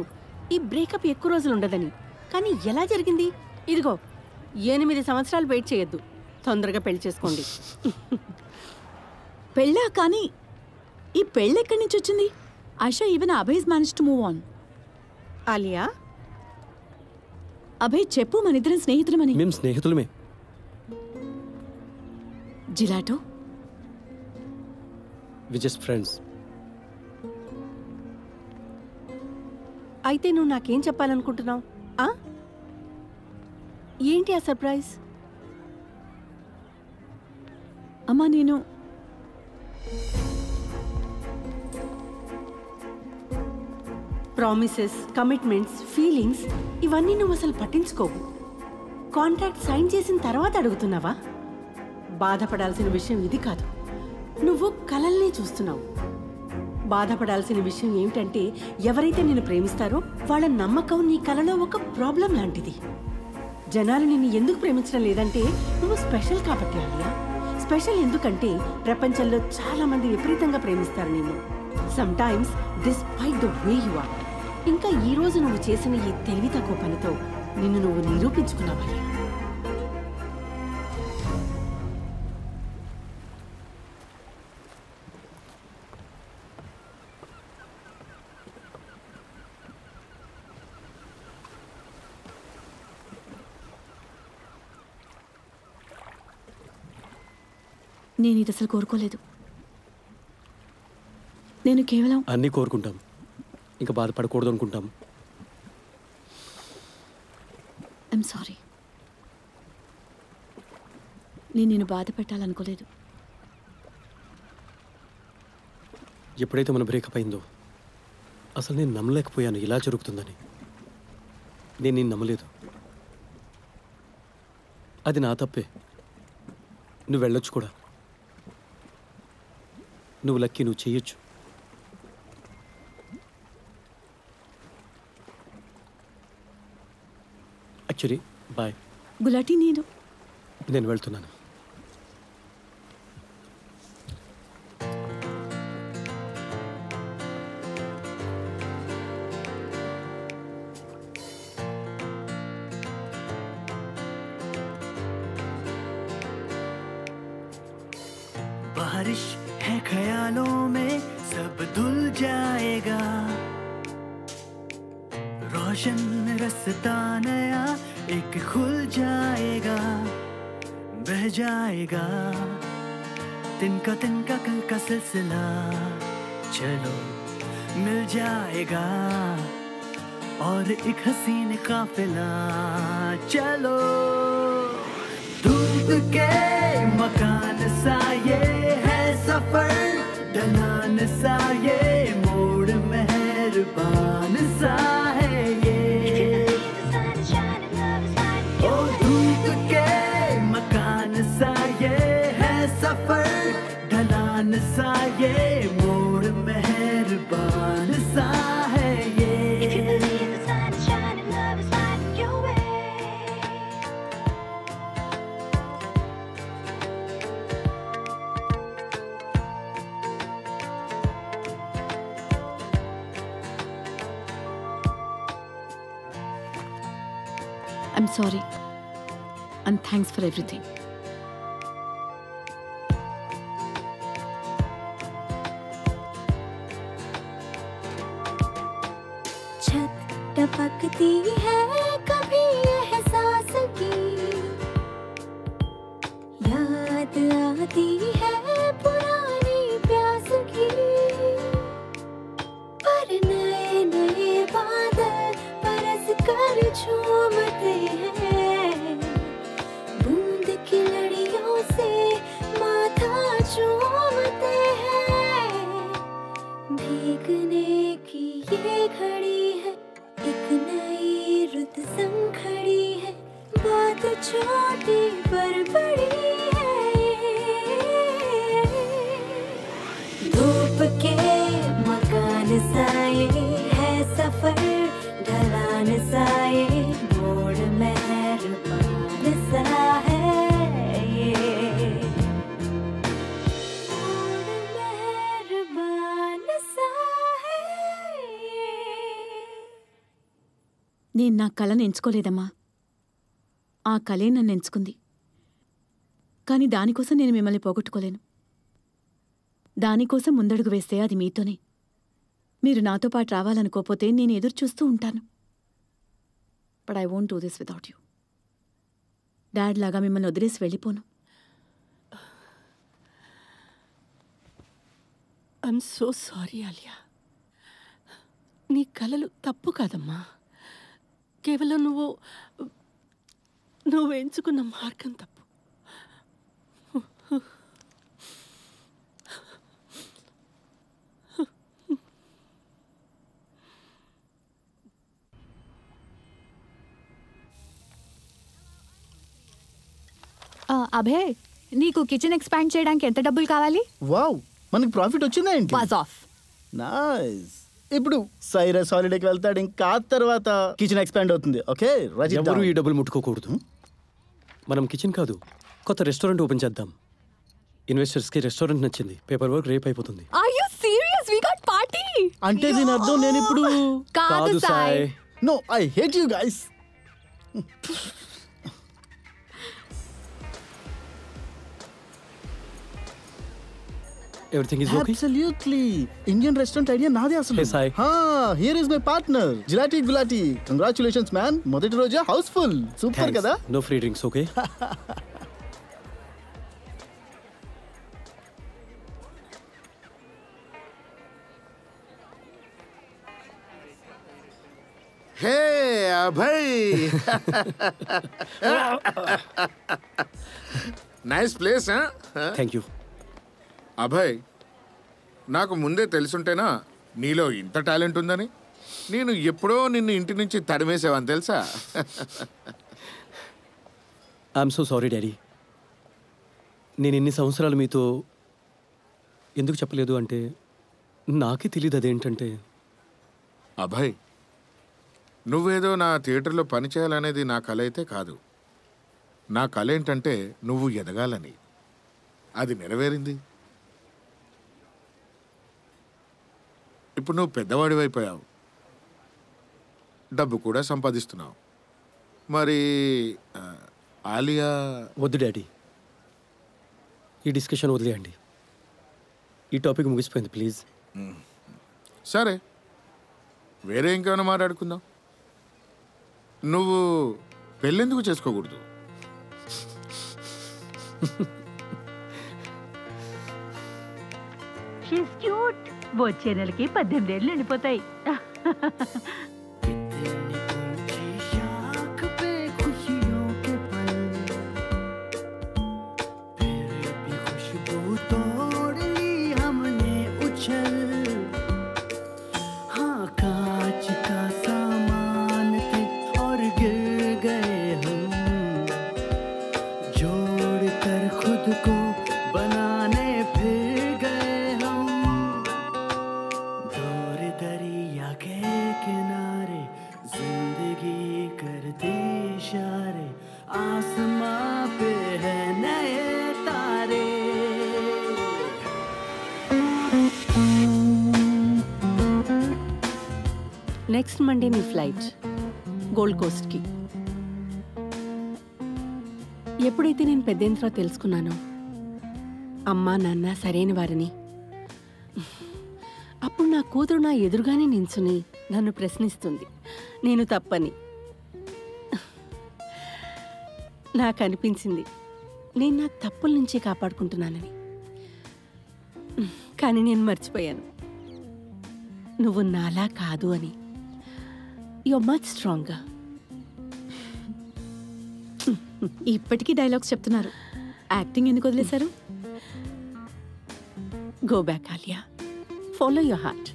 ఈ బ్రేకప్ ఎక్కువ రోజులు ఉండదని, కానీ ఎలా జరిగింది? ఇదిగో 8 సంవత్సరాలు వెయిట్ చేయొద్దు, తొందరగా పెళ్లి చేసుకోండి. పెళ్ళా? కానీ ఈ పెళ్ళి ఎక్కడి నుంచి వచ్చింది? Ayesha, even Abhay manage to move on. Alia, Abhay చెప్పు, మన ఇద్దరం స్నేహితులమని. మేము స్నేహితులమే. జిలాటో, వి జస్ట్ ఫ్రెండ్స్. అయితే నువ్వు నాకేం చెప్పాలనుకుంటున్నావు? ఏంటి ఆ సర్ప్రైజ్? అమ్మా, నేను ప్రామిసెస్, కమిట్మెంట్స్, ఫీలింగ్స్ ఇవన్నీ నువ్వు అసలు పట్టించుకోవు. కాంట్రాక్ట్ సైన్ చేసిన తర్వాత అడుగుతున్నావా? బాధపడాల్సిన విషయం ఇది కాదు, నువ్వు కలల్ని చూస్తున్నావు. బాధపడాల్సిన విషయం ఏమిటంటే, ఎవరైతే నిన్ను ప్రేమిస్తారో వాళ్ళ నమ్మకం నీ కలలో ఒక ప్రాబ్లం లాంటిది. జనాలు నిన్ను ఎందుకు ప్రేమించడం లేదంటే నువ్వు స్పెషల్ కాబట్టి ఆలియా. స్పెషల్ ఎందుకంటే ప్రపంచంలో చాలా మంది విపరీతంగా ప్రేమిస్తారు నిన్ను. Sometimes despite the way you are. ఇంకా ఈ రోజు నువ్వు చేసిన ఈ తెలివి తక్కువ పనితో నిన్ను నువ్వు నిరూపించుకున్నావు. నేను ఇది అసలు కోరుకోలేదు. నేను కేవలం అన్నీ కోరుకుంటాం, ఇంకా బాధపడకూడదు అనుకుంటాం. I'm sorry. నేను నిన్ను బాధ పెట్టాలనుకోలేదు. ఎప్పుడైతే మన బ్రేకప్ అయిందో అసలు నేను నమ్మలేకపోయాను ఇలా జరుగుతుందని. నేను నిన్ను నమ్మలేదు, అది నా తప్పే. నువ్వు వెళ్ళొచ్చు కూడా, నువ్వు లక్కీ, నువ్వు చెయ్యొచ్చు. Actually bye. గులాటీ, నేను వెళ్తున్నాను. बारिश है ख्यालों में सब धुल जाएगा, रोशन रास्ता नया एक खुल जाएगा, बह जाएगा तिनका कल का सिलसिला, चलो मिल जाएगा और एक हसीन काफिला, चलो धूप के मकान सा ये है सफर, ढलान सा ये मोड़ मेहरबान सा है ये, ओ ढलान सा ये मोड़ मेहरबान सा है ये I'm sorry. And thanks for everything. छत टपकती है कभी एहसास की, याद आती है पुरानी प्यास की, पर नए नए बादल बरस कर झूमते हैं, बूंद की लड़ियों से माथा चूमते हैं, भीगने की ये घड़ी है, एक नई रुत संग खड़ी है, बात छोटी पर बड़ी है, धूप के मकान सा ये है सफर, ढलान सा ये मोड़ मेहरबान सा है ये, मोड़ मेहरबान सा है ये। నేను నా కళను ఎంచుకోలేదమ్మా, ఆ కళే నన్ను ఎంచుకుంది. కానీ దానికోసం నేను మిమ్మల్ని పోగొట్టుకోలేను. దానికోసం ముందడుగు వేస్తే అది మీతోనే. మీరు నాతో పాటు రావాలనుకోపోతే నేను ఎదురు చూస్తూ ఉంటాను. But I won't do this without you. Dad లాగా మిమ్మల్ని వదిలేసి వెళ్ళిపోను. I'm so sorry Alia. నీ కలలు తప్పు కాదమ్మా, కేవలం నువ్వు ఎంచుకున్న మార్గం తప్పు. అభయ్, నీకు కిచెన్ ఎక్స్పాండ్ చేయడానికి ఎంత డబ్బులు కావాలి? వావ్, మనకి ప్రాఫిట్ వచ్చిందా ఏంటి? Buzz of. నైస్. ఇప్పుడు సైరస్ హాలిడేకి వెళ్తాడు, ఇంకా తర్వాత కిచెన్ ఎక్స్పాండ్ అవుతుంది. ఓకే, ఎవరు ఈ డబ్బులు ముట్టుకోకూడదు. మనం కిచెన్ కాదు, కొత్త రెస్టారెంట్ ఓపెన్ చేద్దాం. ఇన్వెస్టర్స్కి రెస్టారెంట్ నచ్చింది, పేపర్ వర్క్ రేపు అయిపోతుంది. Are you serious? We got party. అంటే దీని అర్థం నేను ఇప్పుడు కాదు సాయ్. No, I hate you guys. Everything is okay? Absolutely. Indian restaurant idea నాదే అసలు. Hey, Sai. Here is my partner, Gilati Gulati. Congratulations, man. మొదటి రోజు హౌస్ఫుల్. సూపర్ కదా? No free drinks, okay? Hey Abhay, nice place. Thank you Abhay, నాకు ముందే తెలుసుంటేనా నీలో ఇంత talent ఉందని. నేను ఎప్పుడో నిన్ను ఇంటి నుంచి తరిమేసేవని తెలుసా? I'm so sorry daddy. నేను ఇన్ని సంవత్సరాలు మీతో ఎందుకు చెప్పలేదు అంటే నాకే తెలియదు అదేంటంటే. అభయ్, నువ్వేదో నా థియేటర్లో పని చేయాలనేది నా కల అయితే కాదు. నా కల ఏంటంటే నువ్వు ఎదగాలని. అది నెరవేరింది. ఇప్పుడు నువ్వు పెద్దవాడివైపోయావు, డబ్బు కూడా సంపాదిస్తున్నావు. మరి ఆలియా? వద్దు డాడీ, ఈ డిస్కషన్ వదిలేయండి. ఈ టాపిక్ ముగిసిపోయింది ప్లీజ్. సరే, వేరే ఇంకేమైనా మాట్లాడుకుందాం. నువ్వు పెళ్ళెందుకు చేసుకోకూడదు? She's cute. వచ్చే నెలకి 18 ఏళ్ళు నిండిపోతాయి. जोड़ कर खुद को बनाने फिर गए నెక్స్ట్ మండే నీ ఫ్లైట్ గోల్డ్ కోస్ట్కి. ఎప్పుడైతే నేను పెద్దయిన తర్వాత తెలుసుకున్నానో అమ్మా నాన్న సరైన వారని, అప్పుడు నా కూతురు నా ఎదురుగానే నించుని నన్ను ప్రశ్నిస్తుంది నేను తప్పని. నాకు అనిపించింది నేను నా తప్పుల నుంచి కాపాడుకుంటున్నానని. కానీ నేను మర్చిపోయాను నువ్వు నాలా కాదు అని. యువర్ మచ్ స్ట్రాంగ్గా. ఇప్పటికీ డైలాగ్స్ చెప్తున్నారు. యాక్టింగ్ ఎందుకు వదిలేశారు? Go back Alia, follow your heart.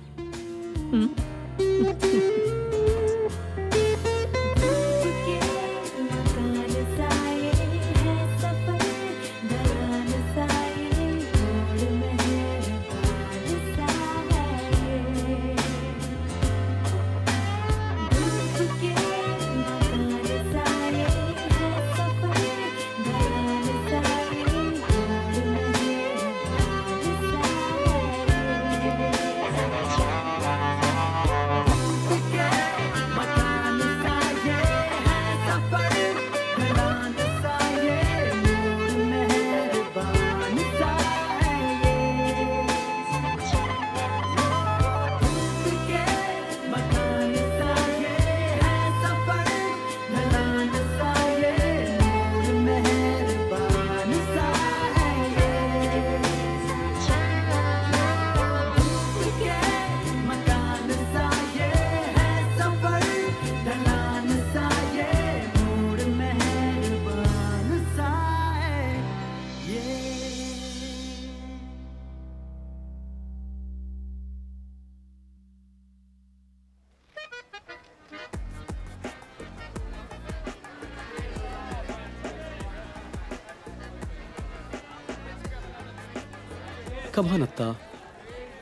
Come on అత్త,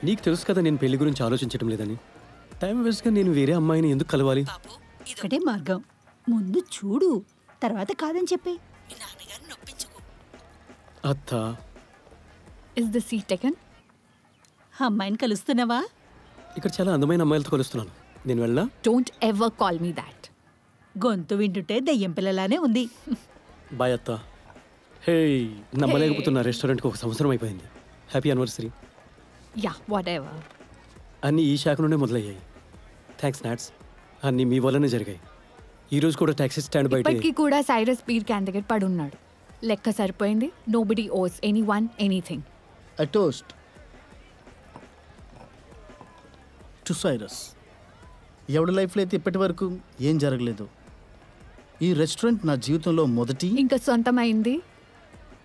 నీకు తెలుసు కదా నేను పెళ్లి గురించి ఆలోచించడం లేదని. టైం వేస్ట్గా నేను వేరే అమ్మాయిని ఎందుకు కలవాలి? ఒకటే మార్గం, ముందు చూడు, తర్వాత కాదని చెప్పే. అత్త, ఇస్ ద సీట్ టేకెన్? అమ్మాయిని కలుస్తున్నావా? ఇక్కడ చాలా అందమైన అమ్మాయిలతో కలుస్తున్నాను. నేను వెళ్ళా? Don't ever call me that. గొంతు వింటుంటే దయ్యం పిల్లలానే ఉంది. బాయ్ అత్త. హే, నమ్మలేకపోతున్నా, రెస్టారెంట్కి 1 సంవత్సరం అయిపోయింది. Happy anniversary. Yeah, what ever. అన్నీ ఈ శాఖ నుండే మొదలయ్యాయి. థ్యాంక్స్ నాట్స్, అన్నీ మీ వల్లనే జరిగాయి. ఈరోజు కూడా టాక్సీ స్టాండ్ బయట ఇప్పటికీ కూడా సైరస్ పీర్ క్యాన్ దగ్గర పడున్నాడు. లెక్క సరిపోయింది. నోబడీ ఓస్ anyone anything. A toast to Cyrus. ఎవడి లైఫ్లో అయితే ఇప్పటి వరకు ఏం జరగలేదు. ఈ రెస్టారెంట్ నా జీవితంలో మొదటి, ఇంకా సొంతమైంది.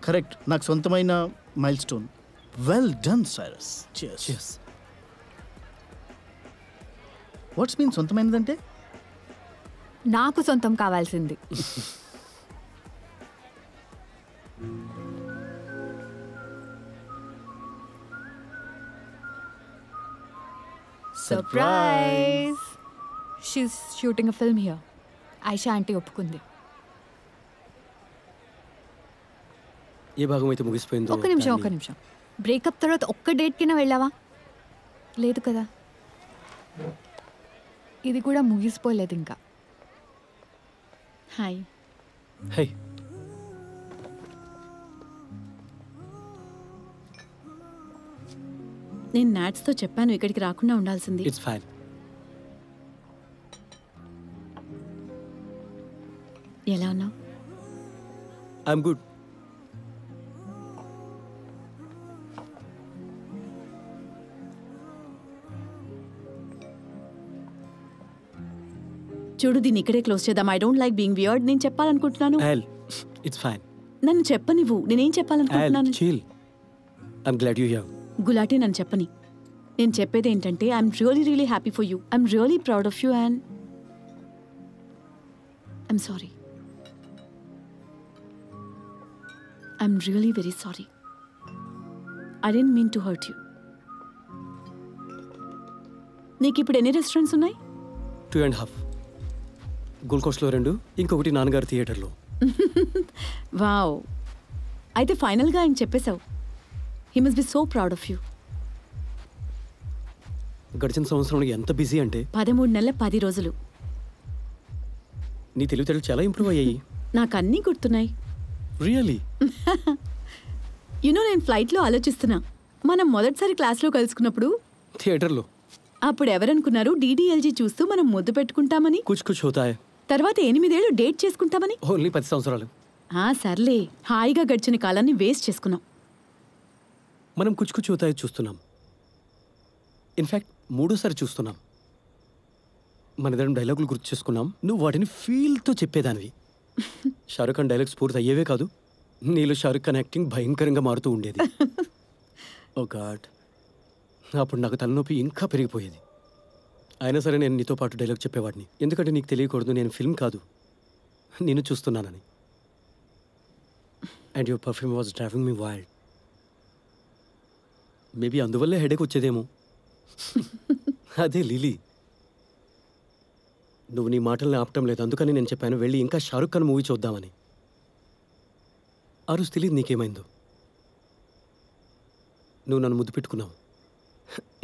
కరెక్ట్, నాకు సొంతమైన mile stone. Well done Cyrus. Cheers. What's mean సొంతమైనదంటే? నాకు సొంతం కావాల్సింది. Surprise! She's shooting a film here. Aisha aunty ఒప్పుకుంది. ఏ భాగం అయితే ముగిసిపోయిందో. ఒక్క నిమిషం. బ్రేకప్ తర్వాత ఒక్క డేట్కినా వెళ్ళావా? లేదు కదా. ఇది కూడా ముగిసిపోలేదు ఇంకా. హాయ్. హే, నేను నాట్స్తో చెప్పాను ఇక్కడికి రాకుండా ఉండాల్సింది. It's fine. ఎలా ఉన్నావు? I'm good. చూడు, దీన్ని ఇక్కడే క్లోజ్ చేద్దాం. I don't like being weird. నేను చెప్పాలనుకుంటున్నాను. It's fine. నన్ను చెప్పనివ్వు. నేనేం చెప్పాలనుకుంటున్నాను? Chill. I'm glad you here. Gulati నన్ను చెప్పని. నేను చెప్పేది ఏంటంటే I'm really really happy for you. I'm really proud of you and I'm sorry. I'm really very sorry. I don't mean to hurt you. నీకు ఇప్పుడు ఎన్ని రెస్టారెంట్స్ ఉన్నాయి? 2.5. గోల్డ్ కోస్ట్లో 2, ఇంకొకటి నాన్నగారి థియేటర్లో. వావ్. అయితే ఫైనల్గా ఆయన చెప్పేశావు. He must be so proud of you. గడిచిన సంవత్సరంలో ఎంత బిజీ అంటే 13 నెలల 10 రోజులు. నీ తెలివితేటలు చాలా ఇంప్రూవ్ అయ్యాయి. నాకు అన్నీ గుర్తున్నాయి. రియలీ? నేను ఫ్లైట్లో ఆలోచిస్తున్నా, మనం మొదటిసారి క్లాస్లో కలుసుకున్నప్పుడు థియేటర్లో అప్పుడు ఎవరనుకున్నారు డీడీఎల్జీ చూస్తూ మనం ముద్దు పెట్టుకుంటామని? కుచ్ కుచ్ హోతా హై. తర్వాత 8 ఏళ్ళు డేట్ చేసుకుంటామని? ఓన్లీ 10 సంవత్సరాలు. సర్లే, హాయిగా గడిచిన కాలాన్ని వేస్ట్ చేసుకున్నాం. మనం కుచ్ కుచ్ హోతా హై చూస్తున్నాం. ఇన్ఫ్యాక్ట్ 3సారి చూస్తున్నాం. మనిద్దరం డైలాగులు గుర్తు చేసుకున్నాం. నువ్వు వాటిని ఫీల్తో చెప్పేదానివి. షారుఖ్ ఖాన్ డైలాగ్స్ పూర్తి అయ్యేవే కాదు, నీలో షారుఖ్ ఖాన్ యాక్టింగ్ భయంకరంగా మారుతూ ఉండేది. ఓ గాడ్, అప్పుడు నాకు తలనొప్పి ఇంకా పెరిగిపోయేది. అయినా సరే నేను నీతో పాటు డైలాగ్ చెప్పేవాడిని, ఎందుకంటే నీకు తెలియకూడదు నేను ఫిల్మ్ కాదు నేను చూస్తున్నానని. And your perfume was driving me wild. Maybe అందువల్లే హెడేక్ వచ్చేదేమో. అదే లిలీ, నువ్వు నీ మాటల్ని ఆపటం లేదు, అందుకని నేను చెప్పాను వెళ్ళి ఇంకా షారుఖ్ ఖాన్ మూవీ చూద్దామని. ఆ రోజు తెలియదు నీకేమైందో. నువ్వు నన్ను ముద్దు పెట్టుకున్నావు.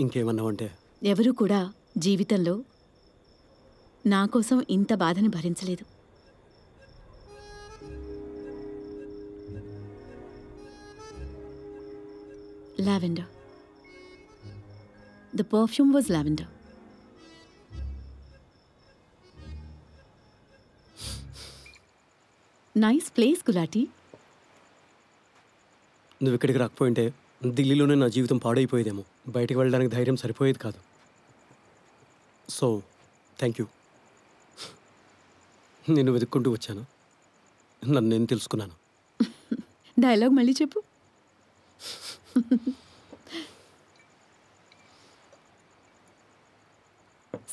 ఇంకేమన్నావంటే ఎవరూ కూడా జీవితంలో నా కోసం ఇంత బాధని భరించలేదు. Lavender. The perfume was lavender. Nice place, Gulati. నువ్వు ఇక్కడికి రాకపోయింటే ఢిల్లీలోనే నా జీవితం పాడైపోయేదేమో. బయటికి వెళ్ళడానికి ధైర్యం సరిపోయేది కాదు. So thank you. నేను వెతుక్కుంటూ వచ్చాను, నన్ను నేను తెలుసుకున్నాను. డైలాగ్ మళ్ళీ చెప్పు.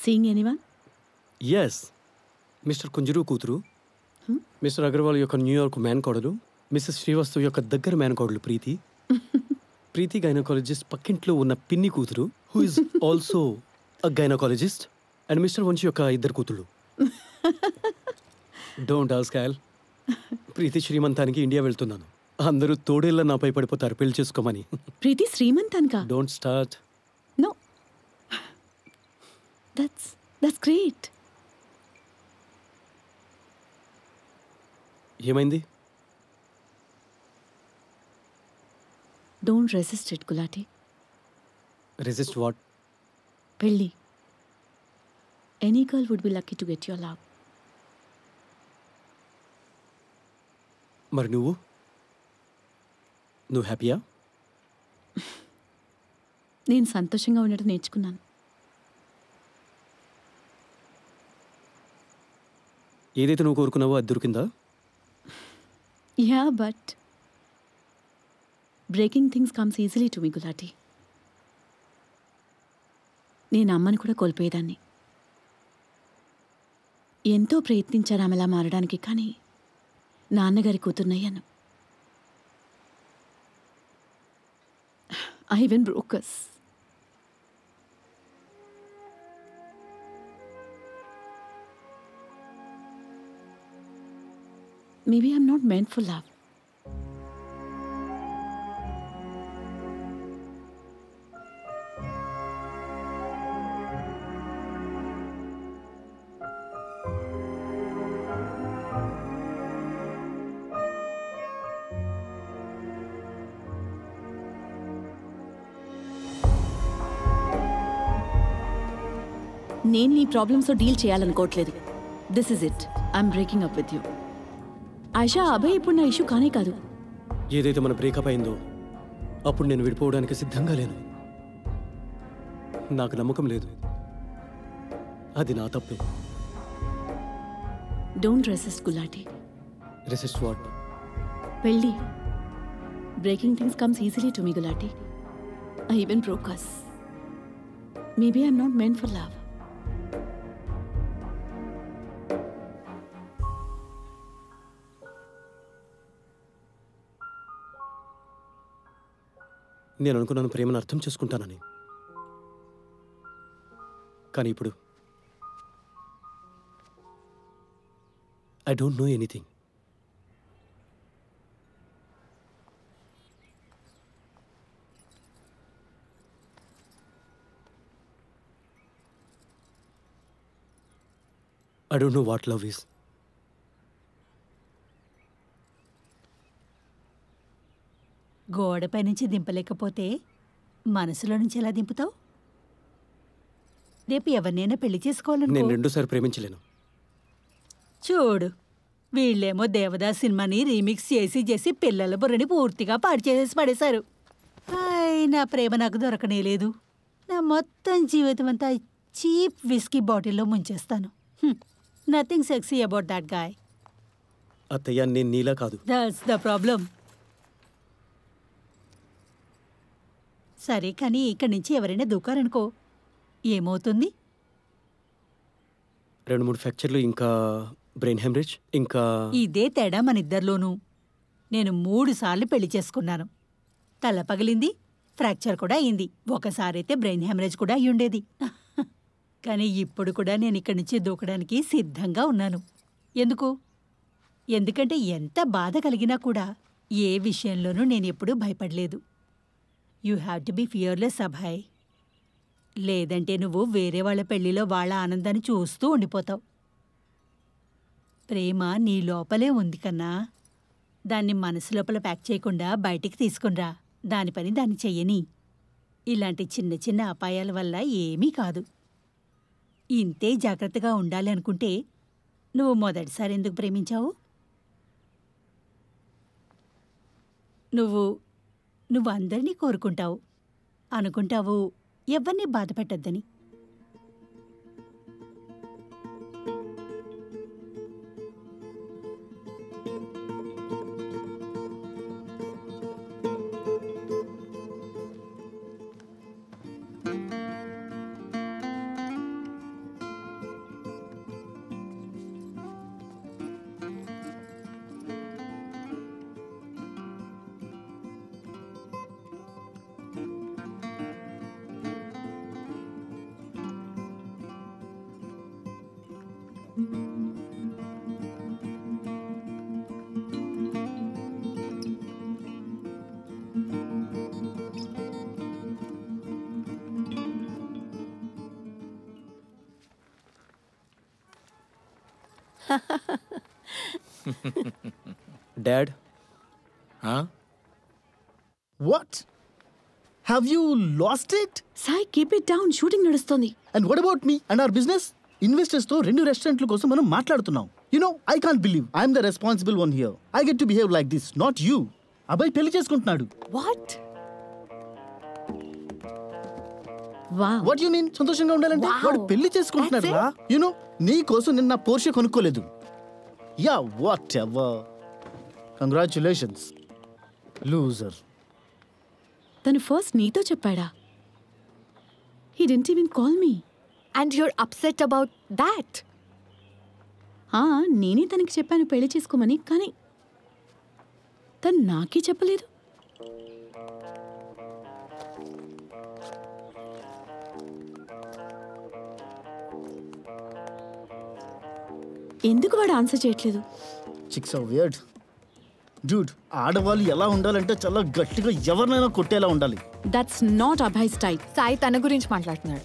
Seeing anyone? ఎస్, మిస్టర్ కుంజరు కూతురు, మిస్టర్ అగర్వాల్ యొక్క న్యూయార్క్ మేనకోడలు, మిస్సెస్ శ్రీవాస్తవ్ యొక్క దగ్గర మేనకోడలు ప్రీతి. ప్రీతి గైనకాలజిస్ట్ పక్కింట్లో ఉన్న పిన్ని కూతురు, who is also a gynaecologist. And mister Vamsi యొక్క 2 కూతుళ్ళు. Don't ask Al. ప్రీతి శ్రీమంతానికి ఇండియా వెళ్తున్నాను. అందరూ తోడేళ్ళ నాపై పడిపోతారు పెళ్లి చేసుకోమని. ప్రీతి శ్రీమంతానికా? Don't start. No. That's great. ఏమైంది? Don't resist it, Gulati. Resist what? Pelli. Any girl would be lucky to get your love. మరి నువ్వు హ్యాపీయా? నేను సంతోషంగా ఉండటం నేర్చుకున్నాను. ఏదైతే నువ్వు కోరుకున్నావో అది దొరికిందా? Yeah, but breaking things comes easily to me, Gulati. నేను అమ్మని కూడా కోల్పోయేదాన్ని. ఎంతో ప్రయత్నించాను ఆమెలా మారడానికి, కానీ నాన్నగారి కూతుర్నయ్యాను. I even broke us. Maybe I'm not meant for love. నేను నీ ప్రాబ్లమ్స్తో డీల్ చేయాలనుకోవట్లేదు. This is it. I'm breaking up with you. Aisha, Abhay ఇప్పుడు నా ఇష్యూ కానే కాదు. ఏదైతే మన బ్రేకప్ అయిందో అప్పుడు నేను విడిపోవడానికి సిద్ధంగా లేను. నాకు నమ్మకం లేదు. అది నా తప్పే. Don't resist, Gulati. Resist what? పెళ్ళి. Breaking things comes easily to me, Gulati. I even broke us. Maybe I'm not meant for love. నేను అనుకున్నాను ప్రేమను అర్థం చేసుకుంటానని, కానీ ఇప్పుడు I don't know anything. I don't know what love is. గోడపై నుంచి దింపలేకపోతే మనసులో నుంచి ఎలా దింపుతావు? రేపు ఎవరినైనా పెళ్లి చేసుకోవాలనుకో. నేను రెండోసారి ప్రేమించలేను. చూడు, వీళ్ళేమో దేవదాస్ సినిమాని రీమిక్స్ చేసి పిల్లల బుర్రని పూర్తిగా పాడు చేసేసి పడేశారు. నా ప్రేమ నాకు దొరకనే లేదు. నా మొత్తం జీవితం అంతా చీప్ విస్కీ బాటిల్లో ముంచేస్తాను. Nothing sexy about that guy. అత్తయ్య, నేను నీలా కాదు. That's the problem. సరే, కానీ ఇక్కడి నుంచి ఎవరైనా దూకారనుకో, ఏమవుతుంది? 2-3 ఫ్రాక్చర్లు, ఇంకా బ్రెయిన్ హెమరేజ్, ఇంకా ఇదే తేడా మన ఇద్దరిలోనూ. నేను 3 సార్లు పెళ్లి చేసుకున్నాను. తల పగిలింది, ఫ్రాక్చర్ కూడా అయింది. ఒకసారైతే బ్రెయిన్ హెమరేజ్ కూడా అయ్యుండేది. కానీ ఇప్పుడు కూడా నేను ఇక్కడి నుంచి దూకడానికి సిద్ధంగా ఉన్నాను. ఎందుకంటే ఎంత బాధ కలిగినా కూడా ఏ విషయంలోనూ నేను ఎప్పుడూ భయపడలేదు. You have to be fearless Abhay. లేదంటే నువ్వు వేరే వాళ్ళ పెళ్లిలో వాళ్ళ ఆనందాన్ని చూస్తూ ఉండిపోతావు. ప్రేమ నీ లోపలే ఉంది కన్నా. దాన్ని మనసు లోపల ప్యాక్ చేయకుండా బయటికి తీసుకునిరా. దాని పని దాన్ని చెయ్యని. ఇలాంటి చిన్న చిన్న అపాయాల వల్ల ఏమీ కాదు. ఇంతే జాగ్రత్తగా ఉండాలి అనుకుంటే నువ్వు మొదటిసారి ఎందుకు ప్రేమించావు? నువ్వు అందరినీ కోరుకుంటావు, అనుకుంటావు ఎవరిని బాధ పెట్టద్దని. Dad? Huh? What? Have you lost it? Sai, keep it down. Shooting nadustondi. And what about me and our business? Investors తో 2 రెస్టారెంట్ల కోసం మనం మాట్లాడుతున్నాం. You know, I can't believe I'm the responsible one here. I get to behave like this, not you. అబ్బాయి పెళ్లి చేసుకుంటున్నాడు. What? Wow. What do you mean? సంతోషంగా ఉండాలంటే వాడు పెళ్లి చేసుకుంటున్నాడు రా. You know, నీ కోసం నిన్న పోర్షే కొనుక్కోలేదు. Yeah, whatever. Congratulations. Loser. తను ఫస్ట్ నీతో చెప్పాడా? He didn't even call me. And you're upset about that? నేనే తనకి చెప్పాను పెళ్లి చేసుకోమని, కానీ తను నాకే చెప్పలేదు. ఎందుకు వాడు ఆన్సర్ చేయట్లేదు? Chicks are weird. Dude, ఆడవాళ్ళు ఎలా ఉండాలంటే చాలా గట్టిగా ఎవరినైనా కొట్టేలా ఉండాలి. That's not Abhay's type. Sai తన గురించి మాట్లాడుతున్నాడు.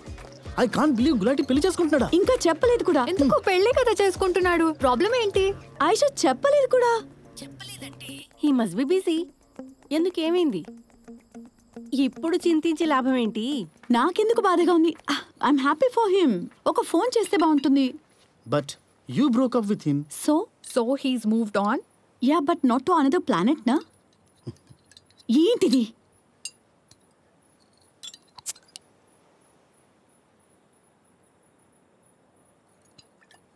I can't believe గులాటి పెళ్లి చేసుకుంటున్నాడా? ఇంకా చెప్పలేదు కూడా. ఎందుకు పెళ్లి కదా చేసుకుంటున్నాడు? ప్రాబ్లం ఏంటి? ఆయిషా చెప్పలేదు కూడా. చెప్పలేదంటే he must be busy. ఎందుకు ఏమైంది? ఇప్పుడు చింతించే లాభం ఏంటి? నాకెందుకు బాధగా ఉంది. I'm happy for him. ఒక ఫోన్ చేస్తే బాగుంటుంది. But you broke up with him. So he's moved on? Yeah, but not to another planet, na? ఏంటిది?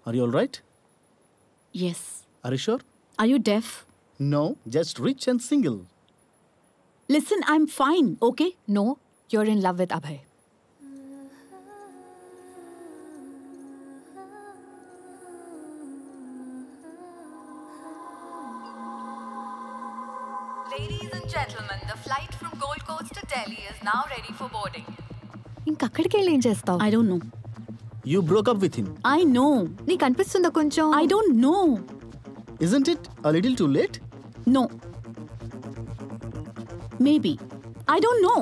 Are you all right? Yes. Are you sure? Are you deaf? No, just rich and single. Listen, I'm fine, okay? No, you're in love with Abhay. Ladies and gentlemen, the flight from Gold Coast to Delhi is now ready for boarding. ఇంకక్కడికి వెళ్ళి ఏం చేస్తావు? I don't know. You broke up with him. I know. నీకు అనిపిస్తుందా కొంచెం? I don't know. Isn't it a little too late? No. Maybe. I don't know.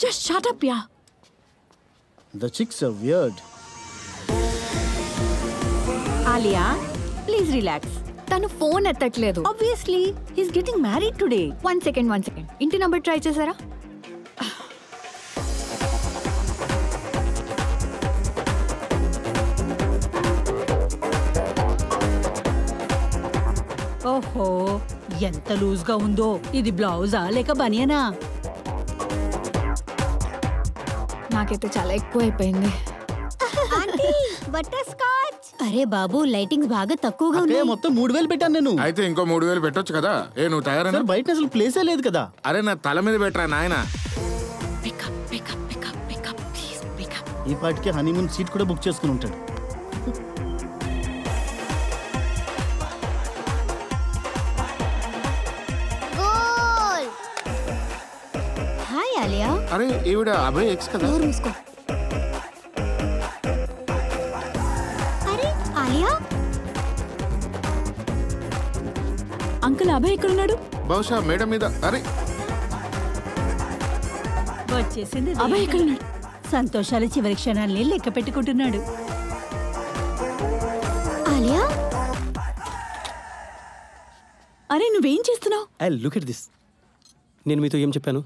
Just shut up, yeah. The chicks are weird. Alia please relax. తను phone ఎత్తట్లేదు. Obviously he's getting married today. One second. ఇంటి number try చేశారా? ఓహో, ఎంత loose గా ఉందో. ఇది బ్లౌజా లేక బనియనా? నాకైతే చాలా ఎక్కువ అయిపోయింది. Butter scotch. అరే బాబు, లైటింగ్స్ బాగా తక్కువగా అక్కయ్య, ఉన్నాయి. మొత్తం 3000 పెట్టాను నేను. అయితే ఇంకో 3000 పెట్టొచ్చు కదా. నువ్వు తయారైనా? సార్, బయట అసలు ప్లేసే లేదు కదా. అరే నా తల మీద పెట్టరా నాయన. ఈ పాటికి హనీమూన్ సీట్ కూడా బుక్ చేసుకుని ఉంటాడు. గోల్. హాయ్ ఆలియా. అరే ఈవిడ అభయ్ ఎక్స్ కదా. నోరు మూసుకో. అరే ఆలియా. అంకుల్ అభయ్ ఎక్కడున్నాడు? బహుశా మేడం మీద. అరే వచ్చేసింది. అభయ్ ఎక్కడున్నాడు? సంతోషాల చివరి క్షణాల్ని లెక్క పెట్టుకుంటున్నాడు. ఆలియా, అరే నువ్వేం చేస్తున్నావు? I look at this. నేను మీతో ఏం చెప్పాను?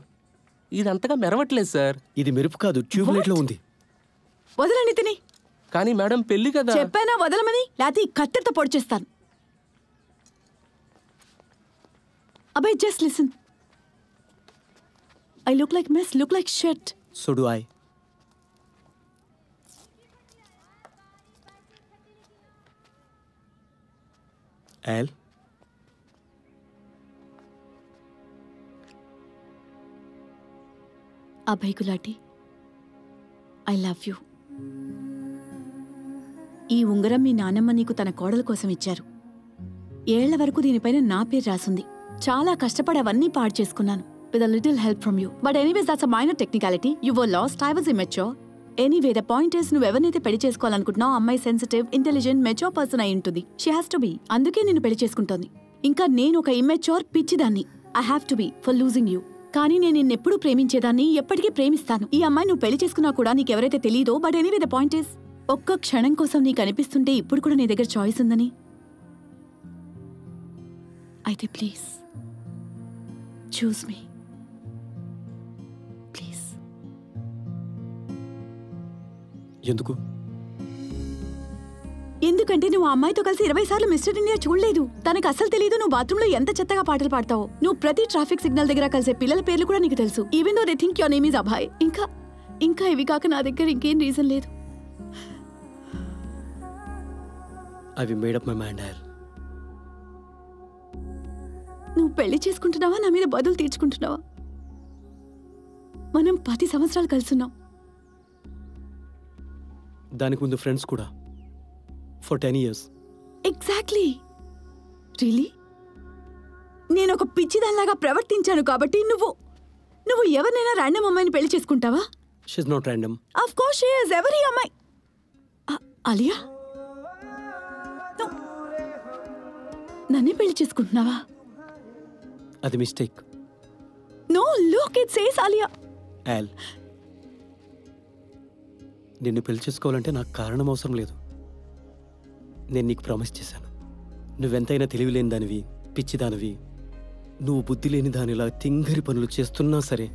ఇది అంతగా మెరవట్లేదు సార్. ఇది మెరుపు కాదు, ట్యూబ్ లైట్ లో ఉంది. వదలండి తిని. కానీ మేడం పెళ్లి కదా. చెప్పానా వదలమని? లేకపోతే ఈ కత్తెరతో పొడి చేస్తాను. Abhay just listen. I look like mess, look like shirt. So do I. Al? Abhay Gulati, I love you. ఈ ఉంగరం మీ నాన్నమ్మ నీకు తన కోడల కోసం ఇచ్చారు. ఏళ్ల వరకు దీనిపైన నా పేరు రాసుంది. చాలా కష్టపడి అవన్నీ పాడు చేసుకున్నాను. With a little help from you. But anyways that's a minor technicality. You were lost, I was immature. Anyway the point is, నువ్వు ఎవరినైతే పెళ్లి చేసుకోవాలనుకుంటున్నావు అమ్మాయి సెన్సిటివ్, ఇంటెలిజెంట్, మెచ్యూర్ పర్సన్ అయి ఉంటుంది. She has to be. అందుకే నేను పెళ్లి చేసుకుంటోంది. ఇంకా నేను ఒక ఇమ్మెచ్యూర్ పిచ్చిదాన్ని. I have to be for losing you. కానీ నేను నిన్నెప్పుడు ప్రేమించేదాన్ని, ఎప్పటికీ ప్రేమిస్తాను. ఈ అమ్మాయి నువ్వు పెళ్లి చేసుకున్నా కూడా నీకెవరైతే తెలీదో. But anyway the point is, ఒక్క క్షణం కోసం నీకు అనిపిస్తుంటే ఇప్పుడు కూడా నీ దగ్గర చాయిస్ ఉందని, అయితే ప్లీజ్ చూస్ మీ. ప్లీజ్. ఎందుకు? ఎందుకంటే నువ్వు ఆ అమ్మాయితో కలిసి 20 సార్లు మిస్టర్ ఇండియా చూడలేదు. తనకు అసలు తెలియదు నువ్వు బాత్రూంలో ఎంత చెత్తగా పాటలు పాడతావో. నువ్వు ప్రతి ట్రాఫిక్ సిగ్నల్ దగ్గర కలిసే పిల్లల పేర్లు కూడా నీకు తెలుసు. Even though they think your name is Abhay. ఇంకా ఇవి కాక నా దగ్గర ఇంకేం రీజన్ లేదు. I've made up my mind, Al. నువ్వు పెళ్లి చేసుకుంటున్నావా, నా మీద బదులు తీర్చుకుంటున్నావా? మనం 10 సంవత్సరాలు కలుసున్నాం. దానికి ముందు ఫ్రెండ్స్ కూడా. For 10 years. ఎగ్జాక్ట్లీ. రియలీ? నేను ఒక పిచ్చిదానిలాగా ప్రవర్తించాను కాబట్టి నువ్వు ఎవరినైనా ర్యాండమ్ అమ్మాయిని పెళ్లి చేసుకుంటావా? She's not random. Of course she is. ఎవరి అమ్మాయి? ఆలియా, నన్నే పెళ్లి చేసుకుంటున్నావా? అది mistake. No, look it says Aaliya. Al, నిన్ను పెళ్లి చేసుకోవాలంటే నాకు కారణం అవసరం లేదు. నేను నీకు ప్రామిస్ చేశాను. నువ్వెంతైనా తెలివిలేని దానివి, పిచ్చిదానివి, నువ్వు బుద్ధి లేని దానిలా తింగరి పనులు చేస్తున్నా సరే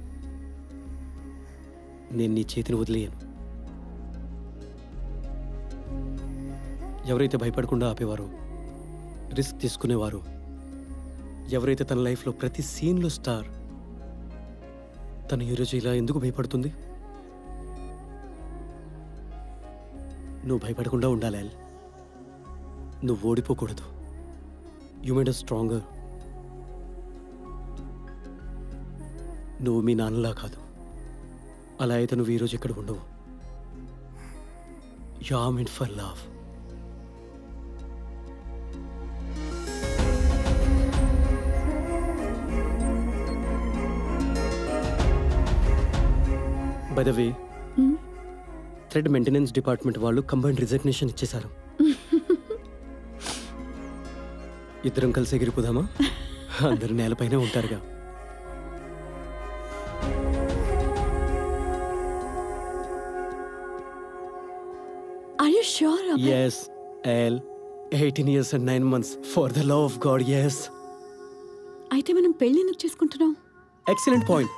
నేను నీ చేతిని వదిలేయను. ఎవరైతే భయపడకుండా ఆపేవారో, రిస్క్ తీసుకునేవారు, ఎవరైతే తన లైఫ్లో ప్రతి సీన్లో స్టార్, తను ఈరోజు ఇలా ఎందుకు భయపడుతుంది? నువ్వు భయపడకుండా ఉండాలి అల్. నువ్వు ఓడిపోకూడదు. You made us stronger. నువ్వు మీ నాన్నలా కాదు. అలా అయితే నువ్వు ఈరోజు ఎక్కడ ఉండవు. You are meant for love. By the way, thread maintenance department వాళ్ళు కంబైన్డ్ రిజగ్నేషన్ ఇచ్చేశారు. ఇద్దరం కలిసి ఎగిరిపోదామా? అందరు నేలపైనే ఉంటారుగా. Are you sure? Yes, Al. 18 years and 9 months. For the love of God, yes. అయితే మనం పెళ్లి ఎందుకు చేసుకుంటున్నాం? Excellent point.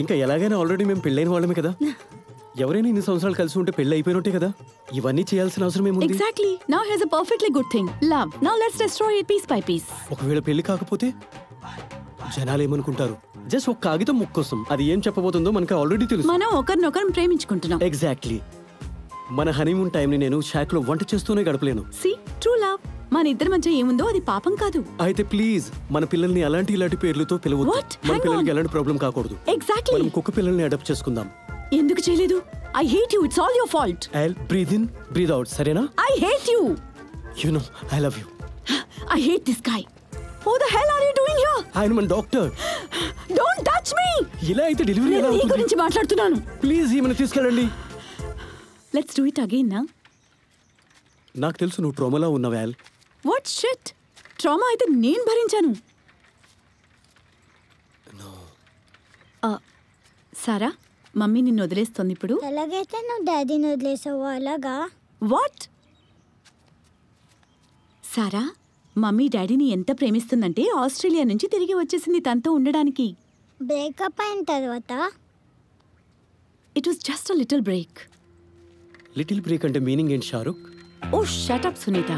ఇంకా ఎలాగైనా ఆల్రెడీ మేము పెళ్ళైన వాళ్ళమే కదా. ఎవరైనా ఇన్ని సంవత్సరాలు కలిసి ఉంటే పెళ్లి అయిపోయినట్టే కదా. ఇవన్నీ చేయాల్సిన అవసరం ఏముంది? Exactly. Now here's a perfectly good thing. Love. Now let's destroy it piece by piece. ఒకవేళ పెళ్లి కాకపోతే జనాలు ఏమనుకుంటారు? జస్ట్ ఒక కాగితం ముక్క కోసం. అది ఏం చెప్పబోతుందో మనకు ఆల్రెడీ తెలుసు. మనం ఒకరినొకరు ప్రేమించుకుంటున్నాం. ఎగ్జాక్ట్లీ. మన హనీమూన్ టైంని నేను షాక్ లో వంట చేస్తూనే గడపలేను. See, true love. మన ఇద్దరి మధ్య ఏముందో అది పాపం కాదు. అయితే ప్లీజ్ మన పిల్లల్ని ఇలాంటి పేర్లతో పిలవద్దు. మన పిల్లలకి ఎలాంటి ప్రాబ్లం కాకూడదు. ఎగ్జాక్ట్లీ. మనం కుక్క పిల్లల్ని అడాప్ట్ చేసుకుందాం. ఎందుకు చేయలేదు? I hate you. It's all your fault. I'll breathe in, breathe out. సరేనా? I hate you. You know, I love you. I hate this guy. Who the hell are you doing here? I'm a doctor. Don't touch me. ఇలా అయితే delivery ఎలా నేను నీ అవుతుంది? గురించి మాట్లాడుతున్నాను. Please ఈమెను తీసుకెళ్ళండి. Let's do it again now. నాకు తెలుసు నువ్వు ట్రామాలో ఉన్నావు యాల్. What shit? ట్రామా అయితే నేను భరించాను. సారా, మమ్మీ నిన్ను వదిలేస్తుంది ఇప్పుడు. ఎలాగైతే నువ్వు డాడీని వదిలేసావు అలాగా. వాట్? సారా, మమ్మీ డాడీని ఎంత ప్రేమిస్తుందంటే ఆస్ట్రేలియా నుంచి తిరిగి వచ్చేసింది తనతో ఉండడానికి. బ్రేకప్ అయిన తర్వాత it was just a little break. Little break అంటే మీనింగ్ ఏంటి షారుఖ్? ఓ షట్ అప్ సునీత.